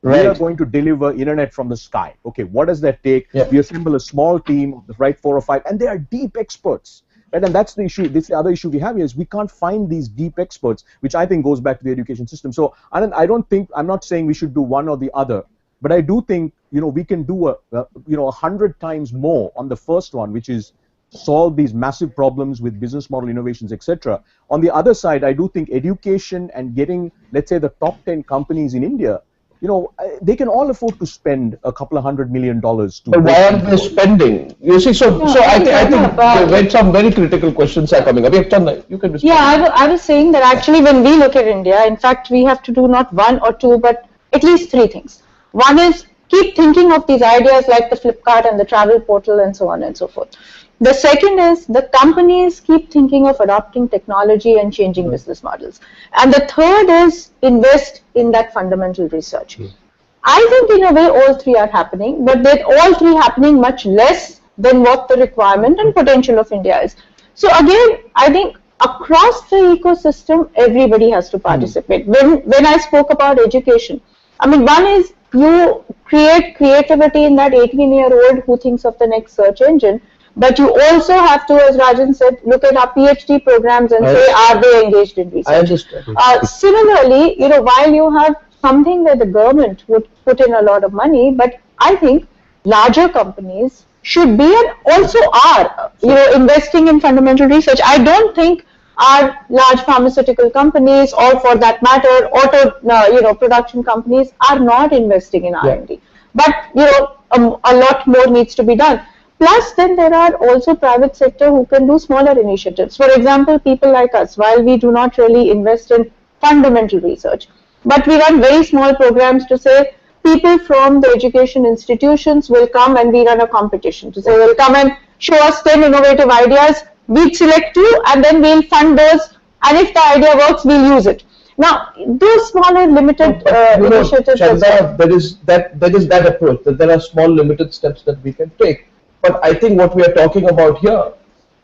B: Right. We are going to deliver internet from the sky. Okay, what does that take? Yeah. We assemble a small team of the right 4 or 5, and they are deep experts. Right? And that's the issue. This is the other issue we have here is we can't find these deep experts, which I think goes back to the education system. So Anand, I'm not saying we should do one or the other, but I do think we can do 100 times more on the first one, which is solve these massive problems with business model innovations, etc. On the other side, I do think education and getting, let's say, the top 10 companies in India, they can all afford to spend a couple of $100 million.
A: But why aren't they spending? You see, so I think some very critical questions are coming up. Chanda, you can respond.
E: Yeah, I was saying that actually when we look at India, in fact, we have to do not 1 or 2, but at least 3 things. One is keep thinking of these ideas like the Flipkart and the travel portal and so on and so forth. The second is the companies keep thinking of adopting technology and changing business models. And the third is invest in that fundamental research. I think in a way all 3 are happening, but they're all 3 happening much less than what the requirement and potential of India is. So again, I think across the ecosystem, everybody has to participate. When I spoke about education, I mean, one is you create creativity in that 18-year-old who thinks of the next search engine. But you also have to, as Rajan said, look at our PhD programs and say, are they engaged in research?
A: I understand.
E: Similarly, while you have something where the government would put in a lot of money, but I think larger companies should be and also are, investing in fundamental research. I don't think our large pharmaceutical companies, or for that matter, auto, production companies are not investing in R&D. But, a lot more needs to be done. Plus, then there are also private sector who can do smaller initiatives. For example, people like us, while we do not really invest in fundamental research, but we run very small programs to say people from the education institutions will come and we run a competition to say, we'll come and show us 10 innovative ideas, we'll select 2 and then we'll fund those, and if the idea works, we'll use it. Now, those smaller limited initiatives.
A: Chanda, there is that approach, that there are small limited steps that we can take. But I think what we are talking about here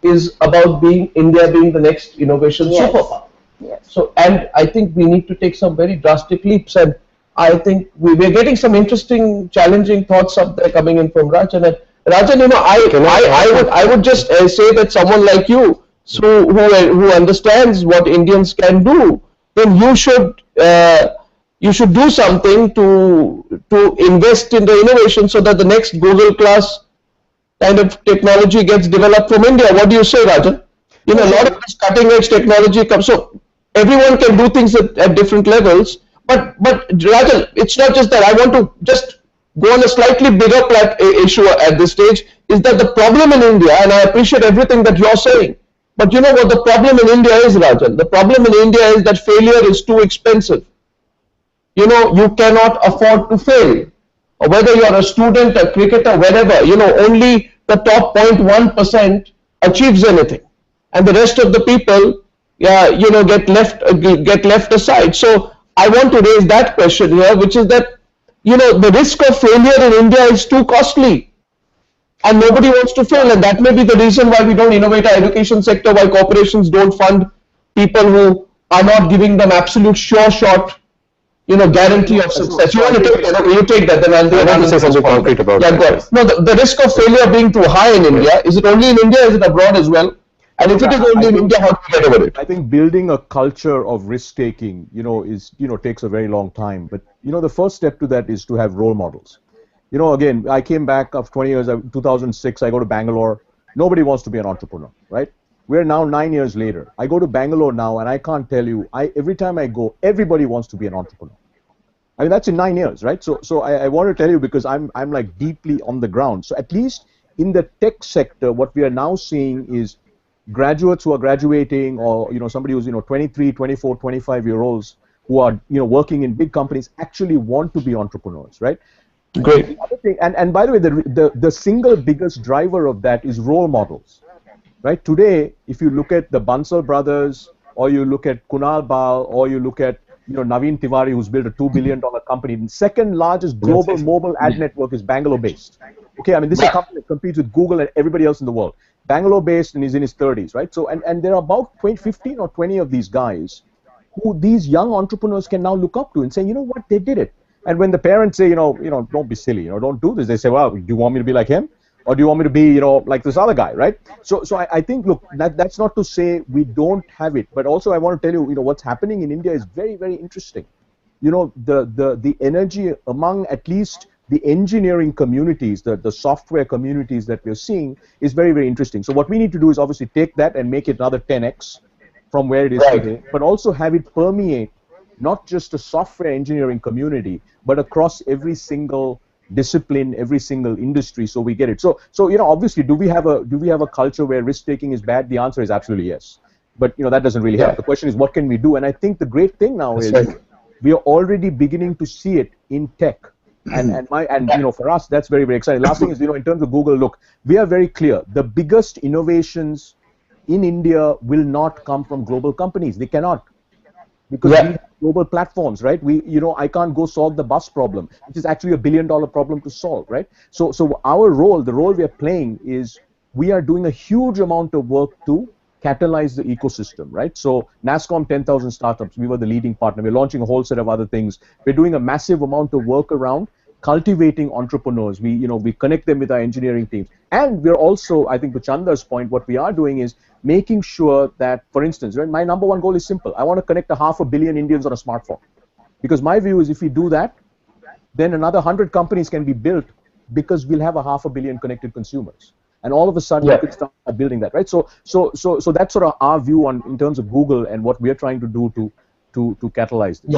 A: is about India being the next innovation superpower.
E: Yes.
A: So, and I think we need to take some very drastic leaps. And I think we're getting some interesting, challenging thoughts up there coming in from Rajan. And Rajan, I would just say that someone like you, who understands what Indians can do, then you should do something to invest in the innovation so that the next Google class kind of technology gets developed from India. What do you say, Rajan? A lot of this cutting edge technology comes, so everyone can do things at different levels. But Rajan, it's not just that. I want to just go on a slightly bigger issue at this stage, is that the problem in India, and I appreciate everything that you're saying, but you know what the problem in India is, Rajan? The problem in India is that failure is too expensive. You cannot afford to fail. Or whether you're a student, a cricketer, wherever, only the top 0.1% achieves anything, and the rest of the people, get left aside. So I want to raise that question here, which is that the risk of failure in India is too costly, and nobody wants to fail, and that may be the reason why we don't innovate our education sector, why corporations don't fund people who are not giving them absolute sure shot guarantee of success. You want to take, you take that, then I'll
D: want to say something concrete about
A: that. Go ahead. No, the risk of failure being too high in India, is it only in India, is it abroad as well? And if it is only in India, how do we get over it?
B: I think building a culture of risk-taking, takes a very long time. But, the first step to that is to have role models. Again, I came back after 20 years, 2006, I go to Bangalore. Nobody wants to be an entrepreneur, right? We're now 9 years later. I go to Bangalore now, and I can't tell you, every time I go, everybody wants to be an entrepreneur. I mean, that's in 9 years, right? So I want to tell you, because I'm like deeply on the ground. So at least in the tech sector, what we are now seeing is graduates who are graduating, or somebody who's 23, 24, 25-year-olds who are working in big companies actually want to be entrepreneurs, right?
A: Great.
B: The other thing, and by the way, the single biggest driver of that is role models, right? Today, if you look at the Bansal brothers, or you look at Kunal Bal, or you look at Naveen Tiwari, who's built a $2 billion company, the second largest global mobile ad network is Bangalore-based. Okay, I mean, this is a company that competes with Google and everybody else in the world. Bangalore-based, and he's in his 30s, right? So, and there are about 15 or 20 of these guys who these young entrepreneurs can now look up to and say, you know what, they did it. And when the parents say, don't be silly, don't do this, they say, well, do you want me to be like him? Or do you want me to be, like this other guy, right? So I think, look, that's not to say we don't have it, but also I want to tell you, what's happening in India is very, very interesting. The energy among at least the engineering communities, the software communities that we're seeing is very, very interesting. So what we need to do is obviously take that and make it another 10x from where it is today, but also have it permeate not just a software engineering community, but across every single discipline, every single industry, so we get it. So obviously, do we have a culture where risk taking is bad? The answer is absolutely yes. But that doesn't really help. The question is, what can we do? And I think the great thing now is we are already beginning to see it in tech. And for us, that's very, very exciting. Last thing is, in terms of Google, look, we are very clear. The biggest innovations in India will not come from global companies. They cannot. Because we have global platforms, right? I can't go solve the bus problem, which is actually $1 billion problem to solve, right? So our role, the role we are playing is we are doing a huge amount of work to catalyze the ecosystem, right? So NASSCOM 10,000 startups, we were the leading partner. We're launching a whole set of other things. We're doing a massive amount of work around cultivating entrepreneurs. We connect them with our engineering teams. And we're also, I think to Chanda's point, what we are doing is making sure that, for instance, right, my number one goal is simple. I want to connect 500 million Indians on a smartphone. Because my view is if we do that, then another 100 companies can be built because we'll have 500 million connected consumers. And all of a sudden, we could start building that, right? So that's sort of our view in terms of Google and what we are trying to do to catalyze this.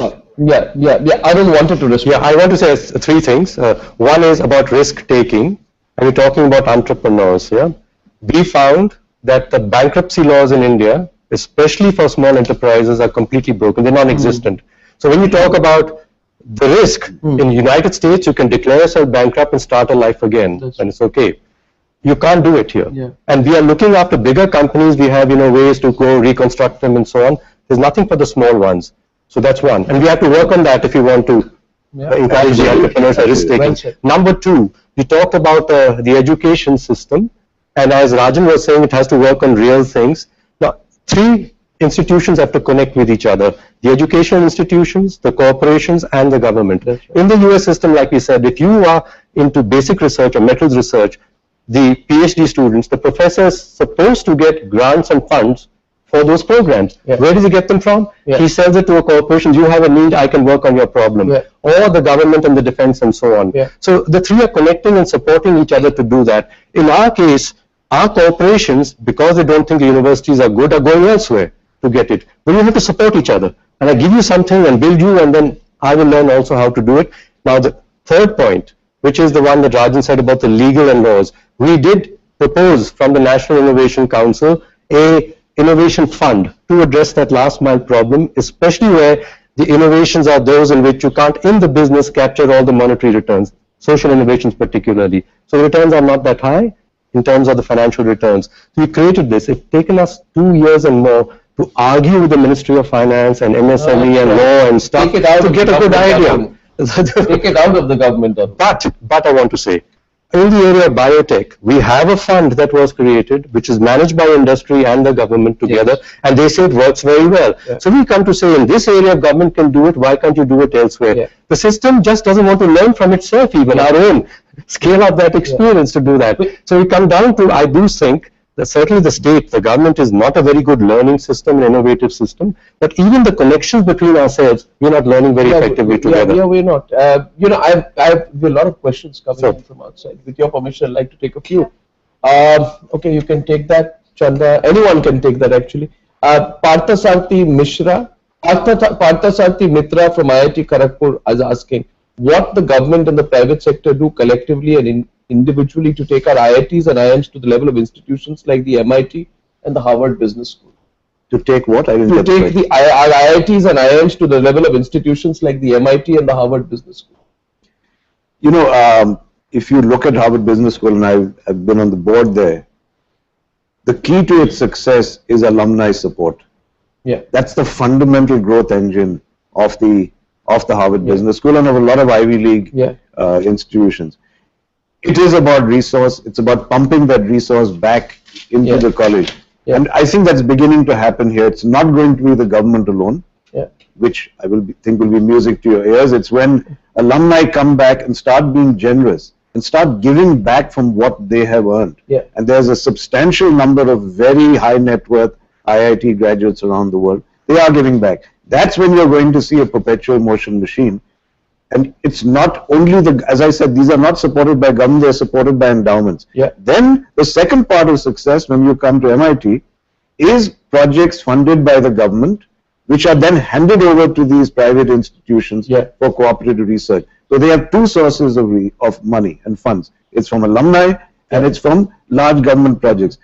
A: Arun wanted to respond.
D: I want to say three things. One is about risk taking, and we're talking about entrepreneurs. We found that the bankruptcy laws in India, especially for small enterprises, are completely broken. They're non-existent. So when you talk about the risk in the United States, you can declare yourself bankrupt and start a life again, and it's okay. You can't do it here. And we are looking after bigger companies. We have ways to go reconstruct them and so on. There's nothing for the small ones. So that's one. And we have to work on that if you want to encourage the entrepreneurs and risk taking. Number two, we talked about the education system. And as Rajan was saying, it has to work on real things. Now, three institutions have to connect with each other. The educational institutions, the corporations, and the government. In the US system, like we said, if you are into basic research or metals research, the PhD students, the professor is supposed to get grants and funds for those programs. Where does he get them from? He sells it to a corporation. You have a need, I can work on your problem. Or the government and the defense and so on. So the three are connecting and supporting each other to do that. In our case, our corporations, because they don't think the universities are good, are going elsewhere to get it. But we have to support each other. And I give you something and build you, and then I will learn also how to do it. Now the third point, which is the one that Rajan said about the legal and laws. We did propose from the National Innovation Council a innovation fund to address that last mile problem, especially where the innovations are those in which you can't in the business capture all the monetary returns, social innovations particularly. So returns are not that high in terms of the financial returns. So we created this. It's taken us 2 years and more to argue with the Ministry of Finance and MSME and law and stuff to get a good idea.
A: Take it out of the government.
D: But I want to say, in the area of biotech, we have a fund that was created, which is managed by industry and the government together, and they say it works very well. So we come to say, in this area, government can do it, why can't you do it elsewhere? The system just doesn't want to learn from itself, even our own, scale up that experience to do that. So we come down to, I do think, that certainly the state, the government is not a very good learning system, an innovative system, but even the connections between ourselves, we're not learning very effectively together.
A: Yeah, we're not. You know, I have a lot of questions coming in from outside. With your permission, I'd like to take a few. Okay, you can take that, Chanda. Anyone can take that, actually. Parthasarthi Mishra, Parthasarthi Mitra from IIT Kharagpur is asking, what the government and the private sector do collectively and individually to take our IITs and IIMs to the level of institutions like the MIT and the Harvard Business School.
C: To take what? I didn't
A: To
C: get
A: take our IITs and IIMs to the level of institutions like the MIT and the Harvard Business School.
C: You know, if you look at Harvard Business School, and I've been on the board there, the key to its success is alumni support.
A: Yeah.
C: That's the fundamental growth engine of the Harvard Business School and of a lot of Ivy League institutions. It is about resource. It's about pumping that resource back into the college. And I think that's beginning to happen here. It's not going to be the government alone, which I think will be music to your ears. It's when alumni come back and start being generous and start giving back from what they have earned. And there's a substantial number of very high net worth IIT graduates around the world. They are giving back. That's when you're going to see a perpetual motion machine. And it's not only as I said, these are not supported by government, they're supported by endowments. Then the second part of success when you come to MIT is projects funded by the government, which are then handed over to these private institutions for cooperative research. So they have two sources of money and funds. It's from alumni and it's from large government projects.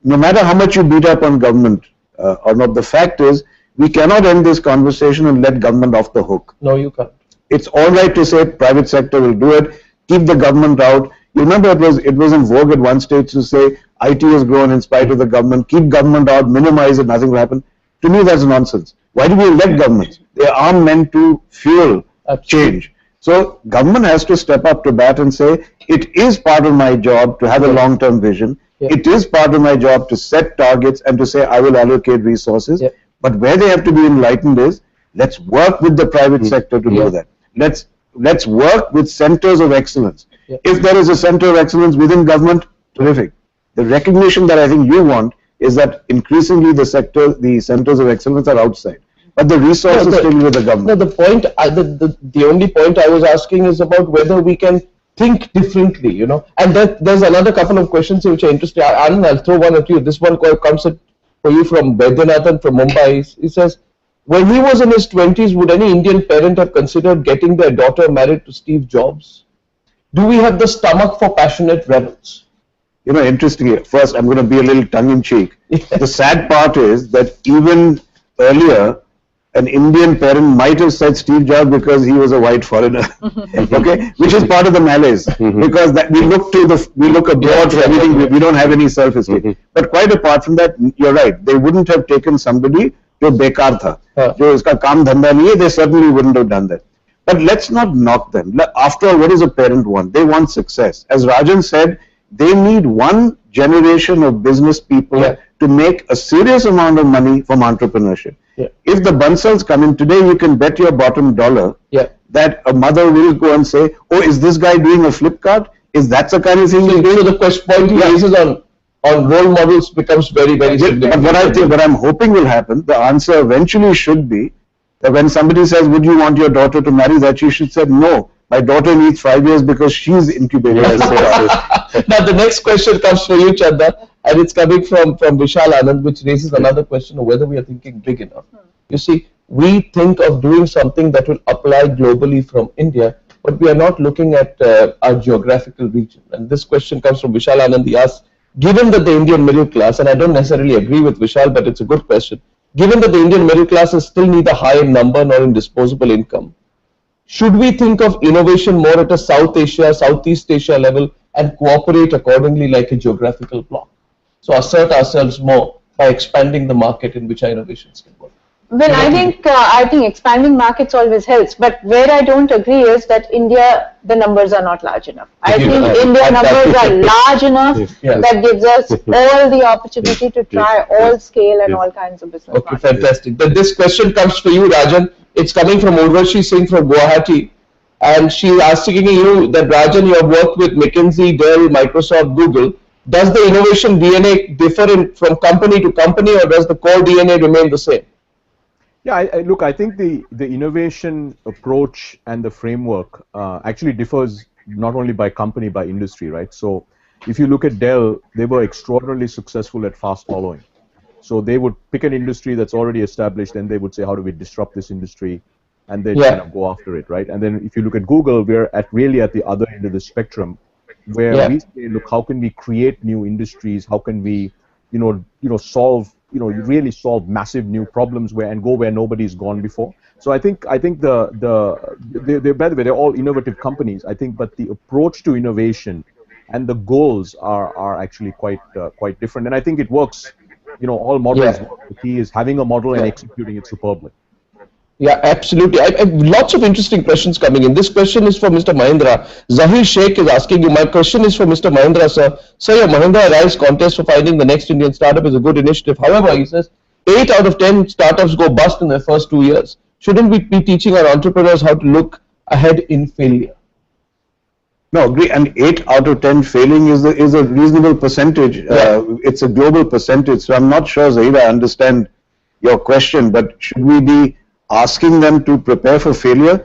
C: No matter how much you beat up on government or not, the fact is, we cannot end this conversation and let government off the hook.
A: No, you can't.
C: It's all right to say private sector will do it, keep the government out. You remember it was in vogue at one stage to say IT has grown in spite of the government, keep government out, minimize it, nothing will happen. To me, that's nonsense. Why do we elect governments? They are meant to fuel change. So government has to step up to bat and say, it is part of my job to have a long-term vision. It is part of my job to set targets and to say I will allocate resources. But where they have to be enlightened is, let's work with the private sector to do that. Let's work with centers of excellence. If there is a center of excellence within government, terrific. The recognition that I think you want is that increasingly the centers of excellence are outside, but the resources still with the government.
A: No, the point, the only point I was asking is about whether we can think differently, you know. And there's another couple of questions which are interesting. Anand, I'll throw one at you. This one comes for you from Baidyanath from Mumbai. He says, when he was in his 20s, would any Indian parent have considered getting their daughter married to Steve Jobs? Do we have the stomach for passionate rebels?
C: You know, interestingly, first I'm going to be a little tongue-in-cheek. The sad part is that even earlier, an Indian parent might have said Steve Jobs because he was a white foreigner, okay, which is part of the malaise, because we look abroad for everything. We don't have any self-esteem. But quite apart from that, you're right. They wouldn't have taken somebody जो बेकार था, जो इसका काम धंधा नहीं है, they certainly wouldn't have done that. But let's not knock them. After all, what does a parent want? They want success. As Rajan said, they need one generation of business people to make a serious amount of money from entrepreneurship. If the Bansals come in today, you can bet your bottom dollar that a mother will go and say, oh, is this guy doing a Flipkart? Is that the kind of thing he's doing?
A: So the question point he raises on role models becomes very, very significant.
C: But what I'm hoping will happen, the answer eventually should be that when somebody says, would you want your daughter to marry, that she should say, no, my daughter needs 5 years because she's incubated.
A: Now the next question comes for you, Chanda, and it's coming from Vishal Anand, which raises another question of whether we are thinking big enough. You see, we think of doing something that will apply globally from India, but we are not looking at our geographical region. And this question comes from Vishal Anand. He asks, given that the Indian middle class, and I don't necessarily agree with Vishal, but it's a good question, given that the Indian middle class is still neither high in number nor in disposable income, should we think of innovation more at a South Asia, Southeast Asia level and cooperate accordingly like a geographical bloc? So assert ourselves more by expanding the market in which our innovations can work.
E: Well, I think expanding markets always helps, but where I don't agree is that India, the numbers are not large enough. I think India numbers are large enough that gives us all the opportunity to try all scale and all kinds of business.
A: Okay, fantastic. But this question comes for you, Rajan. It's coming from Urvashi Singh from Guwahati, and she's asking you that, Rajan, you have worked with McKinsey, Dell, Microsoft, Google. Does the innovation DNA differ from company to company, or does the core DNA remain the same?
B: Yeah, look, I think the innovation approach and the framework actually differs not only by company, by industry, right? So if you look at Dell, they were extraordinarily successful at fast following. So they would pick an industry that's already established, and they would say, how do we disrupt this industry? And then kind of go after it, right? And then if you look at Google, we're really at the other end of the spectrum, where we say, look, how can we create new industries? How can we, solve, really solve massive new problems and go where nobody's gone before? So I think by the way, they're all innovative companies, I think, but the approach to innovation and the goals are actually quite different. And I think it works. All models work. The key is having a model and executing it superbly.
A: Yeah, absolutely. I have lots of interesting questions coming in. This question is for Mr. Mahindra. Zahir Sheikh is asking you, my question is for Mr. Mahindra, sir. Sir, your Mahindra Rise contest for finding the next Indian startup is a good initiative. However, he says, 8 out of 10 startups go bust in their first 2 years. Shouldn't we be teaching our entrepreneurs how to look ahead in failure?
C: No, agree. And 8 out of 10 failing is a reasonable percentage. It's a global percentage. So I'm not sure, Zahir, I understand your question, but should we be asking them to prepare for failure?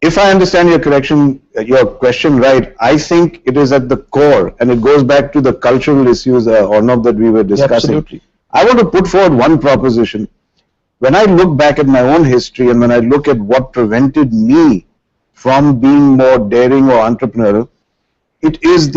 C: If I understand your question right, I think it is at the core, and it goes back to the cultural issues, Arnab, that we were discussing.
A: Absolutely.
C: I want to put forward one proposition. When I look back at my own history, and when I look at what prevented me from being more daring or entrepreneurial, it is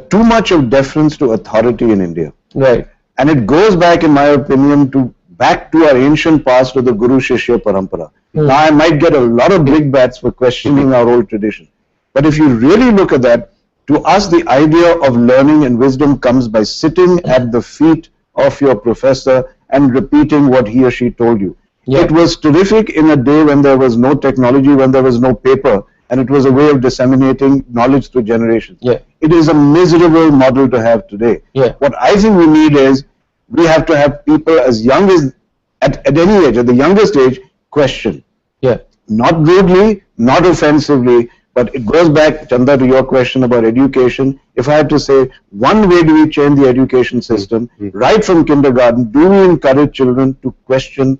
C: too much of deference to authority in India.
A: Right.
C: And it goes back, in my opinion, back to our ancient past of the Guru Shishya Parampara. Now I might get a lot of brickbats for questioning our old tradition. But if you really look at that, to us the idea of learning and wisdom comes by sitting at the feet of your professor and repeating what he or she told you. It was terrific in a day when there was no technology, when there was no paper, and it was a way of disseminating knowledge through generations. It is a miserable model to have today. What I think we need is, we have to have people as young as, at any age, at the youngest age, question. Not rudely, not offensively, but it goes back, Chanda, to your question about education. If I had to say, one way do we change the education system, right from kindergarten, do we encourage children to question,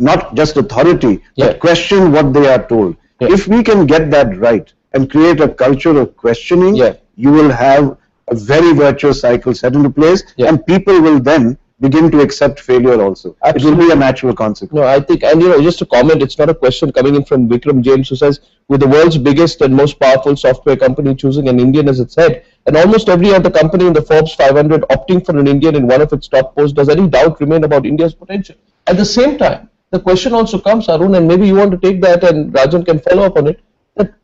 C: not just authority, but question what they are told. If we can get that right and create a culture of questioning, you will have a very virtuous cycle set into place, and people will then begin to accept failure also. It will be a natural consequence.
A: No, I think, and just a comment, it's not a question coming in from Vikram James, who says, with the world's biggest and most powerful software company choosing an Indian as its head, and almost every other company in the Forbes 500 opting for an Indian in one of its top posts, does any doubt remain about India's potential? At the same time, the question also comes, Arun, and maybe you want to take that and Rajan can follow up on it,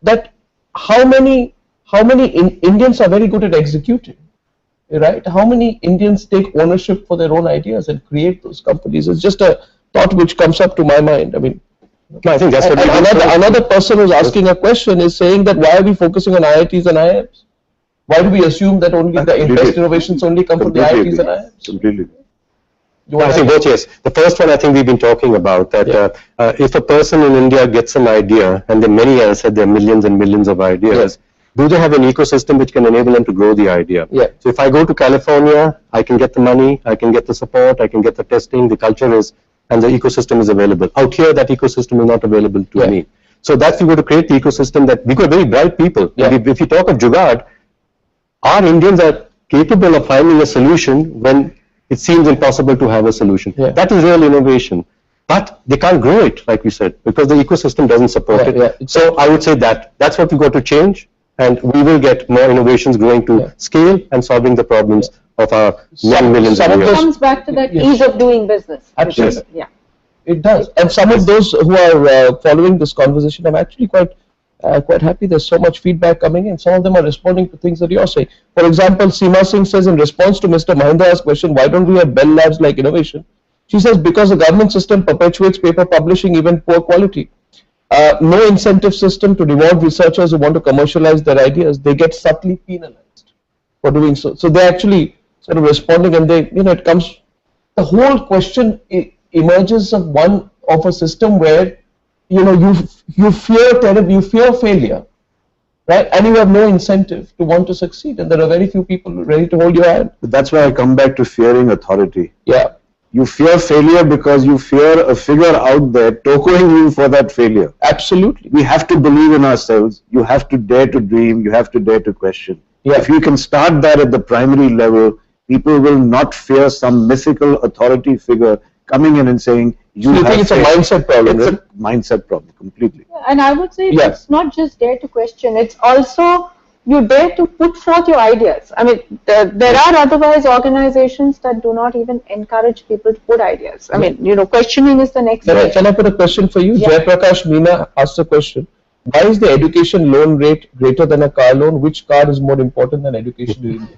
A: that how many Indians are very good at executing, right? How many Indians take ownership for their own ideas and create those companies? It's just a thought which comes up to my mind. I mean,
D: I think that's what
A: another person who's asking a question is saying that, why are we focusing on IITs and IIMs? Why do we assume that only the best innovations only come from the IITs and IIMs?
C: Completely.
D: I think both, yes. The first one I think we've been talking about, that if a person in India gets an idea, and there are many, as I said, there are millions and millions of ideas, do they have an ecosystem which can enable them to grow the idea? So if I go to California, I can get the money, I can get the support, I can get the testing, the culture is, and the ecosystem is available. Out here, that ecosystem is not available to me. So that's, we got to create the ecosystem that, we got very bright people. If you talk of Jugaad, our Indians are capable of finding a solution when it seems impossible to have a solution. That is real innovation. But they can't grow it, like we said, because the ecosystem doesn't support it. So I would say that's what we got to change, and we will get more innovations growing to scale and solving the problems of our millions of years.
E: It comes back to that ease of doing business.
A: Absolutely. It does. And some of those who are following this conversation, I'm actually quite happy. There's so much feedback coming in. Some of them are responding to things that you're saying. For example, Seema Singh says, in response to Mr. Mahindra's question, why don't we have Bell Labs like innovation? She says because the government system perpetuates paper publishing, even poor quality. No incentive system to reward researchers who want to commercialize their ideas. They get subtly penalized for doing so. So they're actually sort of responding, and they, it comes, the whole question emerges of a system where, you fear failure, right? And you have no incentive to want to succeed, and there are very few people ready to hold your hand.
C: That's why I come back to fearing authority.
A: Yeah.
C: You fear failure because you fear a figure out there tokening you for that failure.
A: Absolutely.
C: We have to believe in ourselves. You have to dare to dream. You have to dare to question.
A: Yeah.
C: If you can start that at the primary level, people will not fear some mythical authority figure coming in and saying,
A: you think it's a mindset problem,
C: It's
A: right?
C: a mindset problem, completely.
E: And I would say it's not just dare to question, it's also you dare to put forth your ideas. I mean, there are otherwise organizations that do not even encourage people to put ideas. I mean, questioning is the next step.
A: Can I put a question for you? Jay Prakash Meena asked a question. Why is the education loan rate greater than a car loan? Which car is more important than education in India?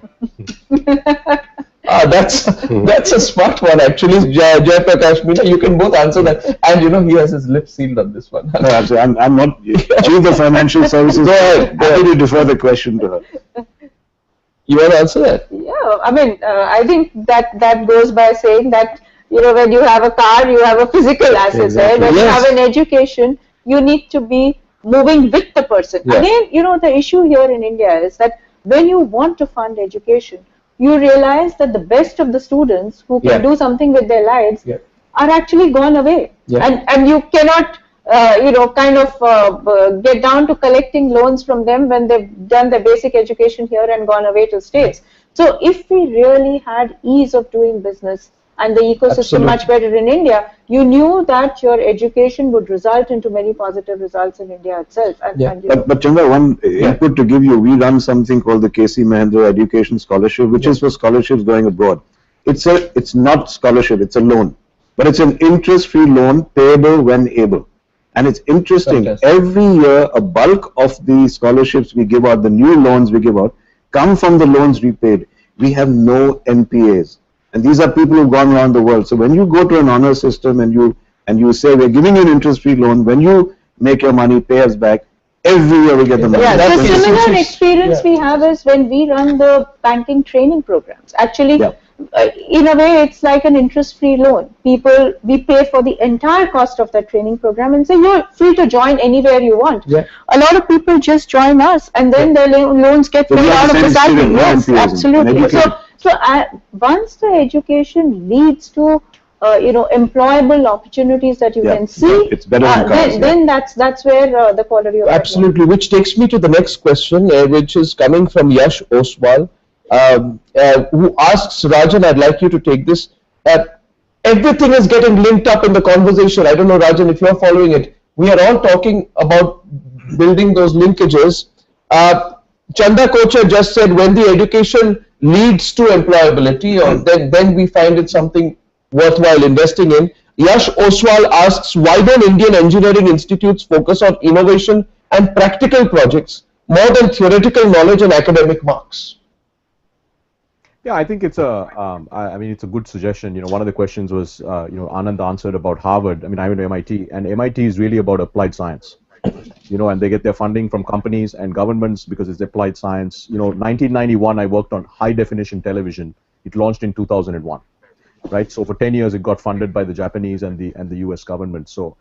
A: That's a smart one, actually. Jay Prakash Meena, you can both answer that. And he has his lips sealed on this one.
C: No, absolutely. I'm not Chief of Financial Services. Go ahead. Happy to defer the question to her.
A: You want to answer that?
E: Yeah, I mean, I think that goes by saying that, when you have a car, you have a physical asset.
C: Exactly.
E: When you have an education, you need to be moving with the person.
A: Yeah.
E: Again, the issue here in India is that when you want to fund education, you realize that the best of the students who can do something with their lives are actually gone away.
A: Yeah.
E: And you cannot, get down to collecting loans from them when they've done their basic education here and gone away to States. So if we really had ease of doing business and the ecosystem much better in India, you knew that your education would result into many positive results in India itself.
C: But Chanda, one input to give you, we run something called the KC Mahindra Education Scholarship, which is for scholarships going abroad. It's not scholarship, it's a loan. But it's an interest-free loan payable when able. And it's interesting, every year a bulk of the scholarships we give out, the new loans we give out, come from the loans repaid. We have no NPAs. And these are people who've gone around the world. So when you go to an honor system and you say, we're giving you an interest-free loan, when you make your money, pay us back, every year we get the money.
E: Yeah, the similar experience we have is when we run the banking training programs. Actually, in a way, it's like an interest-free loan. We pay for the entire cost of that training program and say, you're free to join anywhere you want.
A: Yeah.
E: A lot of people just join us and then their loans get paid out of the salary. Yes, absolutely. So once the education leads to employable opportunities that you can see,
C: it's better than cars,
E: then that's where the quality of
A: absolutely. Which takes me to the next question, which is coming from Yash Oswal, who asks, Rajan, I'd like you to take this. Everything is getting linked up in the conversation. I don't know, Rajan, if you're following it. We are all talking about building those linkages. Chanda Kocher just said, when the education leads to employability, or then we find it something worthwhile investing in. Yash Oswal asks, why don't Indian engineering institutes focus on innovation and practical projects more than theoretical knowledge and academic marks?
B: Yeah, I think it's it's a good suggestion. One of the questions was, Anand answered about Harvard. I mean, I went to MIT, and MIT is really about applied science. And they get their funding from companies and governments because it's applied science. 1991, I worked on high definition television. It launched in 2001, right? So for 10 years, it got funded by the Japanese and the U.S. government. So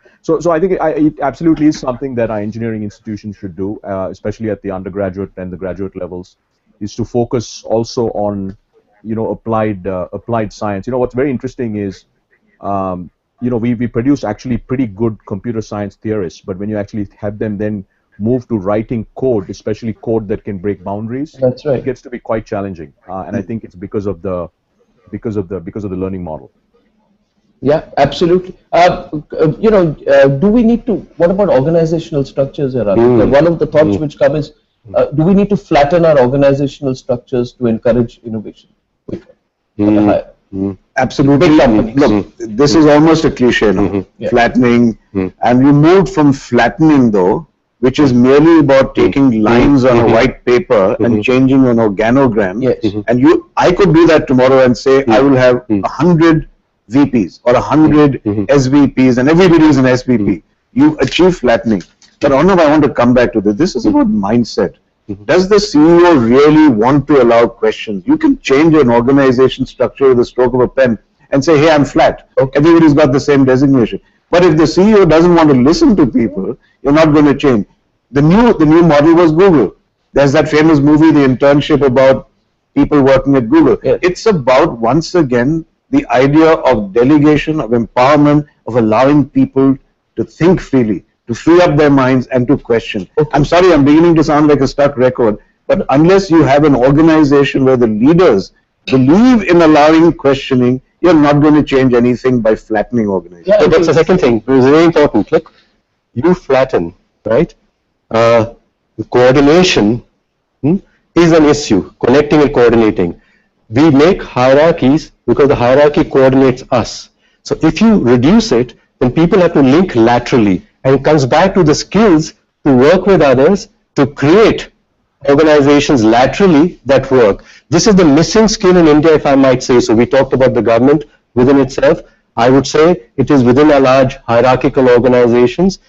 B: I think it absolutely is something that our engineering institutions should do, especially at the undergraduate and the graduate levels, is to focus also on, applied science. What's very interesting is, we produce actually pretty good computer science theorists, but when you actually have them then move to writing code, especially code that can break boundaries,
A: that's right,
B: it gets to be quite challenging. And I think it's because of the learning model.
A: Yeah, absolutely. Do we need to? What about organizational structures, Arnab? One of the thoughts which come is, do we need to flatten our organizational structures to encourage innovation quicker?
C: Absolutely. Look, this is almost a cliche now. Flattening, and we moved from flattening though, which is merely about taking lines on a white paper and changing an organogram.
A: Yes.
C: And I could do that tomorrow and say I will have 100 VPs or 100 SVPs and everybody is an SVP. You achieve flattening. But Arnab, I want to come back to this. This is about mindset. Does the CEO really want to allow questions? You can change an organization structure with a stroke of a pen and say, hey, I'm flat. Everybody's got the same designation. But if the CEO doesn't want to listen to people, you're not going to change. The new model was Google. There's that famous movie, The Internship, about people working at Google.
A: Yes.
C: It's about, once again, the idea of delegation, of empowerment, of allowing people to think freely, to free up their minds and to question. I'm sorry, I'm beginning to sound like a stuck record, but unless you have an organization where the leaders believe in allowing questioning, you're not going to change anything by flattening organizations.
D: So that's the second thing. It was very important. Look, you flatten, right? Coordination is an issue, connecting and coordinating. We make hierarchies because the hierarchy coordinates us. So if you reduce it, then people have to link laterally, and it comes back to the skills to work with others, to create organizations laterally that work. This is the missing skill in India, if I might say so. We talked about the government within itself. I would say it is within a large hierarchical organizations.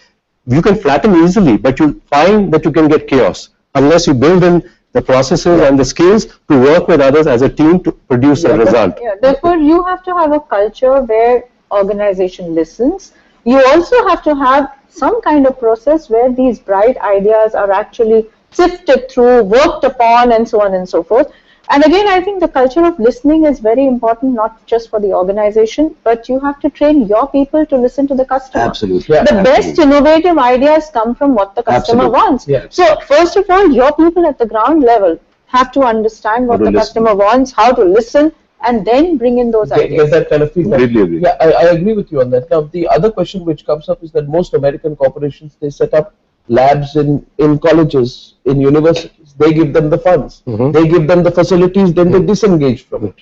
D: You can flatten easily, but you'll find that you can get chaos unless you build in the processes and the skills to work with others as a team to produce a result.
E: Yeah, therefore, you have to have a culture where organization listens. You also have to have some kind of process where these bright ideas are actually sifted through, worked upon, and so on and so forth. And again, I think the culture of listening is very important, not just for the organization, but you have to train your people to listen to the customer.
C: Absolutely.
E: The best innovative ideas come from what the customer wants.
A: Yeah.
E: So first of all, your people at the ground level have to understand what the customer wants, how to listen, and then bring in those ideas.
A: Get that kind of feedback.
C: Completely agree.
A: Yeah, I agree with you on that. Now, the other question which comes up is that most American corporations, they set up labs in colleges, in universities. They give them the funds. They give them the facilities, then they disengage from it.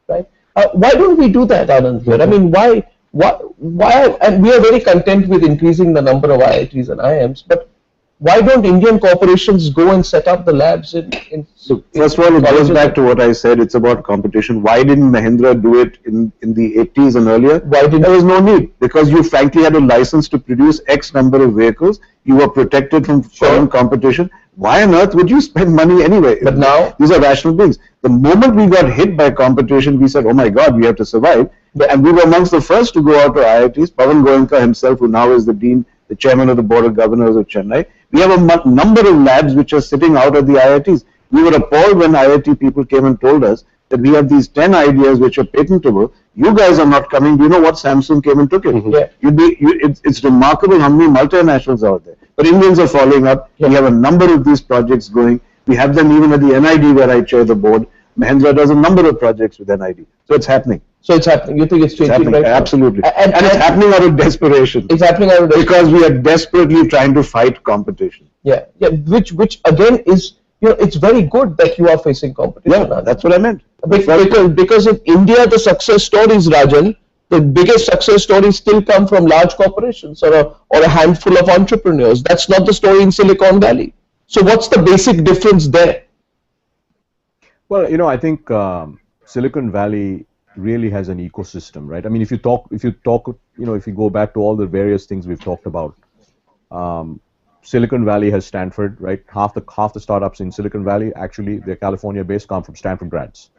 A: Right? Why don't we do that, Anand, here? I mean, why, and we are very content with increasing the number of IITs and IIMs, but why don't Indian corporations go and set up the labs in
C: So first of all, it goes back to what I said. It's about competition. Why didn't Mahindra do it in the 80s and earlier?
A: Why didn't
C: There was no need, because you frankly had a license to produce X number of vehicles. You were protected from foreign competition. Why on earth would you spend money anyway?
A: But now,
C: these are rational beings. The moment we got hit by competition, we said, oh my God, we have to survive. And we were amongst the first to go out to IITs. Pawan Goenka himself, who now is the dean, the chairman of the board of governors of Chennai. We have a number of labs which are sitting out at the IITs. We were appalled when IIT people came and told us that we have these 10 ideas which are patentable. You guys are not coming. Do you know what? Samsung came and took it.
A: Yeah.
C: It's remarkable how many multinationals are out there. But Indians are following up. We have a number of these projects going. We have them even at the NID where I chair the board. Mahindra does a number of projects with NID. So it's happening.
A: So it's happening. You think it's changing right now?
C: Absolutely.
A: And
C: it's happening out of desperation.
A: It's happening out of
C: because we are desperately trying to fight competition.
A: Yeah, which again is, it's very good that you are facing competition.
C: Yeah, that's what I meant.
A: Because in India, the success stories, Rajan, the biggest success stories still come from large corporations or a handful of entrepreneurs. That's not the story in Silicon Valley. So what's the basic difference there?
B: Well, I think Silicon Valley really has an ecosystem, right? I mean, if you go back to all the various things we've talked about, Silicon Valley has Stanford, right? Half the startups in Silicon Valley, actually, they're California-based, come from Stanford grads,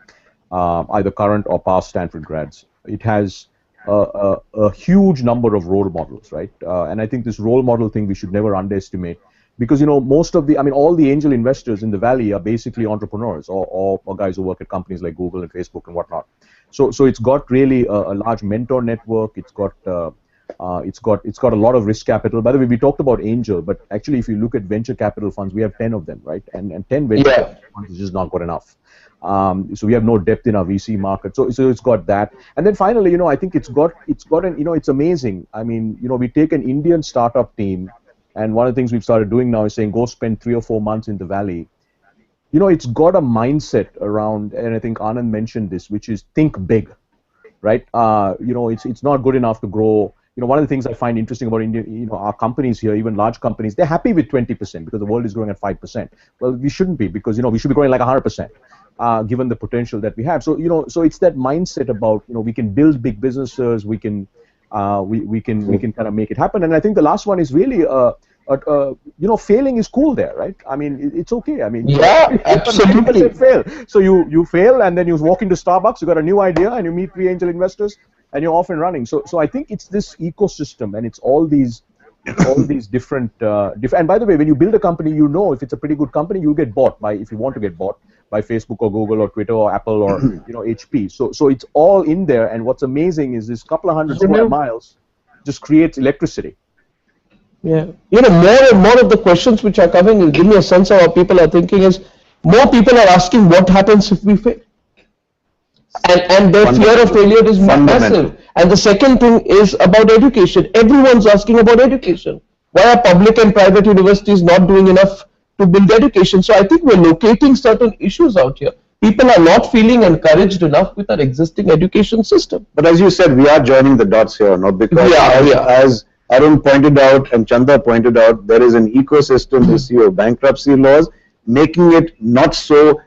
B: either current or past Stanford grads. It has a huge number of role models, right? And I think this role model thing we should never underestimate, because all the angel investors in the Valley are basically entrepreneurs or guys who work at companies like Google and Facebook and whatnot. So it's got really a large mentor network. It's got a lot of risk capital. By the way, we talked about angel, but actually, if you look at venture capital funds, we have 10 of them, right? And 10 venture capital funds is just not good enough. So we have no depth in our VC market. So it's got that. And then finally, I think it's amazing. I mean, we take an Indian startup team, and one of the things we've started doing now is saying, go spend 3 or 4 months in the Valley. It's got a mindset around, and I think Anand mentioned this, which is think big, right? It's not good enough to grow. One of the things I find interesting about India, our companies here, even large companies, they're happy with 20% because the world is growing at 5%. Well, we shouldn't be, because we should be growing like 100%. given the potential that we have. So so it's that mindset about we can build big businesses, we can kind of make it happen. And I think the last one is really failing is cool there, right? I mean, it's okay. I mean,
A: yeah, absolutely.
B: Fail. So you fail, and then you walk into Starbucks, you got a new idea, and you meet 3 angel investors, and you're off and running. So I think it's this ecosystem, and it's all these different. And by the way, when you build a company, if it's a pretty good company, you'll get bought if you want to get bought by Facebook or Google or Twitter or Apple or HP. So it's all in there. And what's amazing is this couple of hundred square miles just creates electricity.
A: Yeah, more and more of the questions which are coming will give me a sense of how people are thinking is more people are asking what happens if we fail. And their fear of failure is massive. And the second thing is about education. Everyone's asking about education. Why are public and private universities not doing enough to build education? So I think we're locating certain issues out here. People are not feeling encouraged enough with our existing education system.
C: But as you said, we are joining the dots here, not because as Arun pointed out and Chanda pointed out, there is an ecosystem issue of bankruptcy laws, making it not so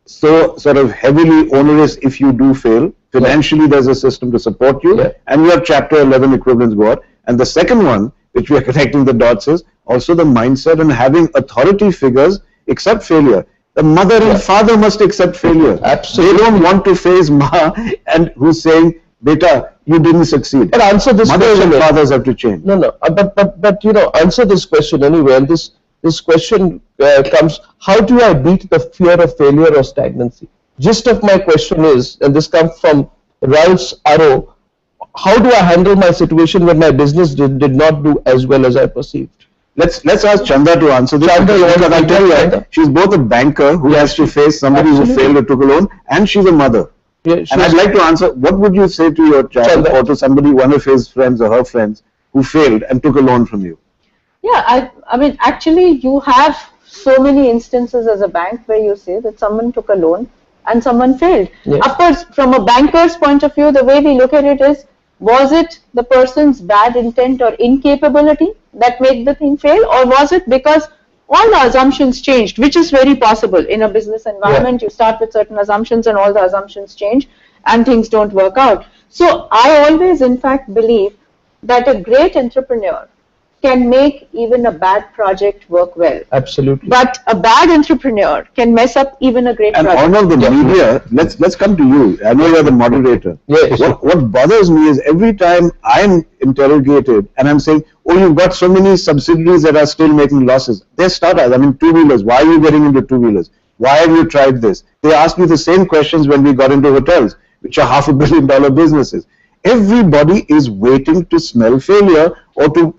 C: sort of heavily onerous if you do fail. Financially, there's a system to support you, and you have Chapter 11 equivalents go out. And the second one, which we are connecting the dots, is also the mindset and having authority figures accept failure. The mother and father must accept failure.
A: Absolutely.
C: They don't want to face Ma and who's saying, "Beta, you didn't succeed."
A: But answer this
C: Mothers
A: question.
C: and fathers have to change.
A: No. But answer this question anyway. And this question comes: how do I beat the fear of failure or stagnancy? Gist of my question is, and this comes from Ralph's arrow: how do I handle my situation when my business did not do as well as I perceived?
C: Let's ask Chanda to answer this. Chanda, because I tell you, she's both a banker who has to face somebody who failed or took a loan, and she's a mother. Yeah, and I'd like to answer, what would you say to your child or to somebody, one of his friends or her friends, who failed and took a loan from you?
E: Yeah, I mean, actually, you have so many instances as a bank where you say that someone took a loan and someone failed. Yes. Of course, from a banker's point of view, the way we look at it is, was it the person's bad intent or incapability that made the thing fail, or was it because all the assumptions changed, which is very possible in a business environment. You start with certain assumptions and all the assumptions change and things don't work out. So I always in fact believe that a great entrepreneur can make even a bad project work well.
A: Absolutely.
E: But a bad entrepreneur can mess up even a great project.
C: And Arnab, the media, let's come to you. I know you're the moderator.
A: Yes.
C: What bothers me is every time I'm interrogated and I'm saying, oh, you've got so many subsidiaries that are still making losses. They're startups. I mean, two-wheelers. Why are you getting into two-wheelers? Why have you tried this? They asked me the same questions when we got into hotels, which are $500 million businesses. Everybody is waiting to smell failure or to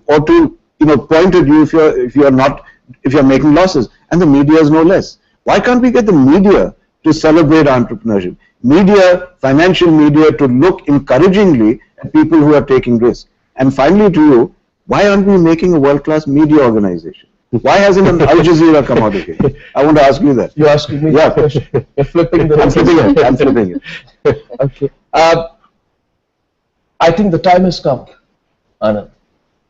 C: point at you if you're making losses, and the media is no less. Why can't we get the media to celebrate entrepreneurship? Media, financial media, to look encouragingly at people who are taking risks. And finally, to you, why aren't we making a world-class media organization? Why hasn't an Al Jazeera come out of it? I want to ask you that.
A: You're asking me that question. You're flipping the
C: I'm flipping it.
A: Okay. I think the time has come, Anand.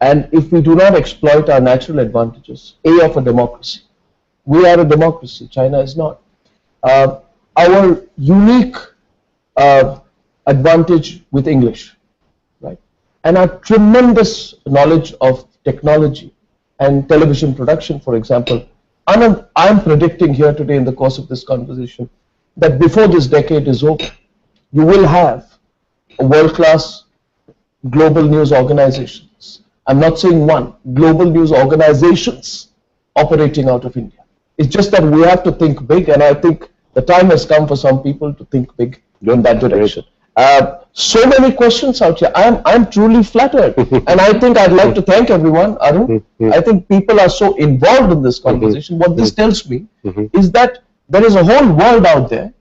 A: And if we do not exploit our natural advantages, of a democracy, we are a democracy, China is not. Our unique advantage with English, right, and our tremendous knowledge of technology and television production, for example. Anand, I'm predicting here today in the course of this conversation that before this decade is over, you will have a world-class global news organizations. I'm not saying one, global news organizations operating out of India. It's just that we have to think big, and I think the time has come for some people to think big in that direction. So many questions out here. I'm truly flattered, and I think I'd like to thank everyone, Arun. I think people are so involved in this conversation. What this tells me is that there is a whole world out there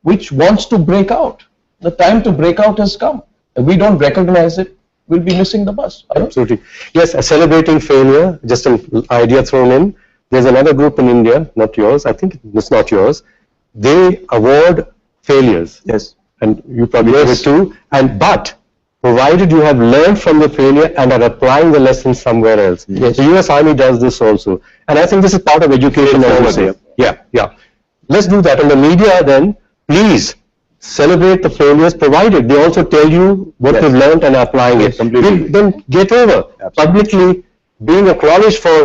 A: which wants to break out. The time to break out has come. If we don't recognize it, we'll be missing the bus.
D: Absolutely. Yes, celebrating failure, just an idea thrown in. There's another group in India, not yours, I think it's not yours. They award failures.
C: Yes.
D: And you probably have it too. But provided you have learned from the failure and are applying the lessons somewhere else.
A: Yes.
D: The US Army does this also. And I think this is part of education. Yeah. Let's do that. And the media then, please celebrate the failures, provided they also tell you what
C: Yes.
D: they've learned and are applying it.
C: Completely.
D: Then get over publicly being acknowledged for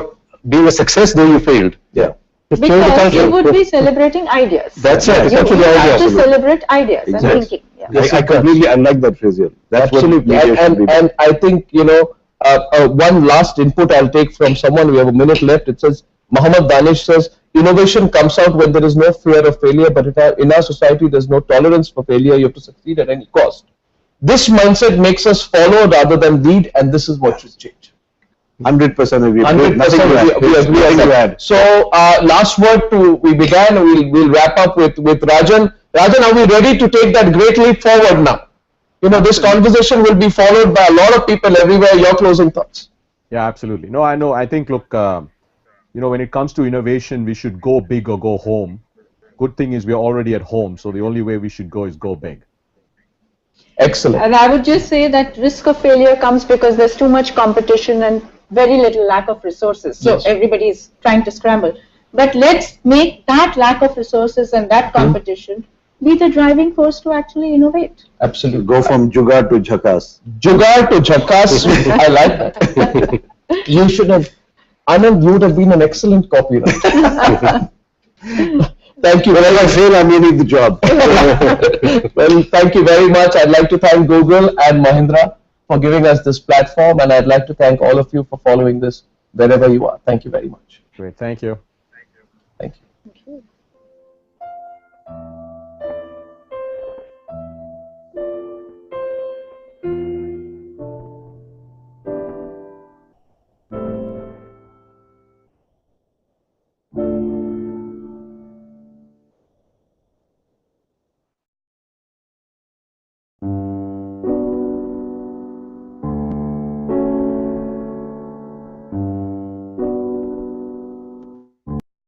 D: being a success though you failed.
C: Yeah.
D: Just change the
E: Because
D: culture.
E: you would be celebrating ideas.
D: That's right.
E: You
D: That's what the idea
E: have to
D: is.
E: celebrate ideas and
C: Exactly.
E: thinking. Yeah.
A: Yes,
C: I
A: it does.
C: completely unlike that phrase here. That's
A: Absolutely.
C: what media should be.
A: And I think, one last input I'll take from someone, we have a minute left. It says, Muhammad Danish says, innovation comes out when there is no fear of failure, but in our society, there's no tolerance for failure. You have to succeed at any cost. This mindset makes us follow rather than lead, and this is what should change.
C: 100% agree.
A: 100%
C: Nothing to add.
A: we agree on
C: Nothing to
A: that.
C: add.
A: So, last word we began, we'll wrap up with Rajan. Rajan, are we ready to take that great leap forward now? This conversation will be followed by a lot of people everywhere. Your closing thoughts?
B: Yeah, absolutely. No, I know. I think, look, when it comes to innovation, we should go big or go home. Good thing is we're already at home, so the only way we should go is go big.
A: Excellent.
E: And I would just say that risk of failure comes because there's too much competition and very little lack of resources. So
A: Yes.
E: everybody is trying to scramble. But let's make that lack of resources and that competition be the driving force to actually innovate.
A: Absolutely.
C: Go from jugaad to jhakas.
A: Jugaad to jhakas. I like that. You should have, Anand, you would have been an excellent copywriter. Thank you.
C: Whenever I fail, I'm winning the job.
A: Well, thank you very much. I'd like to thank Google and Mahindra for giving us this platform, and I'd like to thank all of you for following this wherever you are. Thank you very much.
B: Great. Thank you.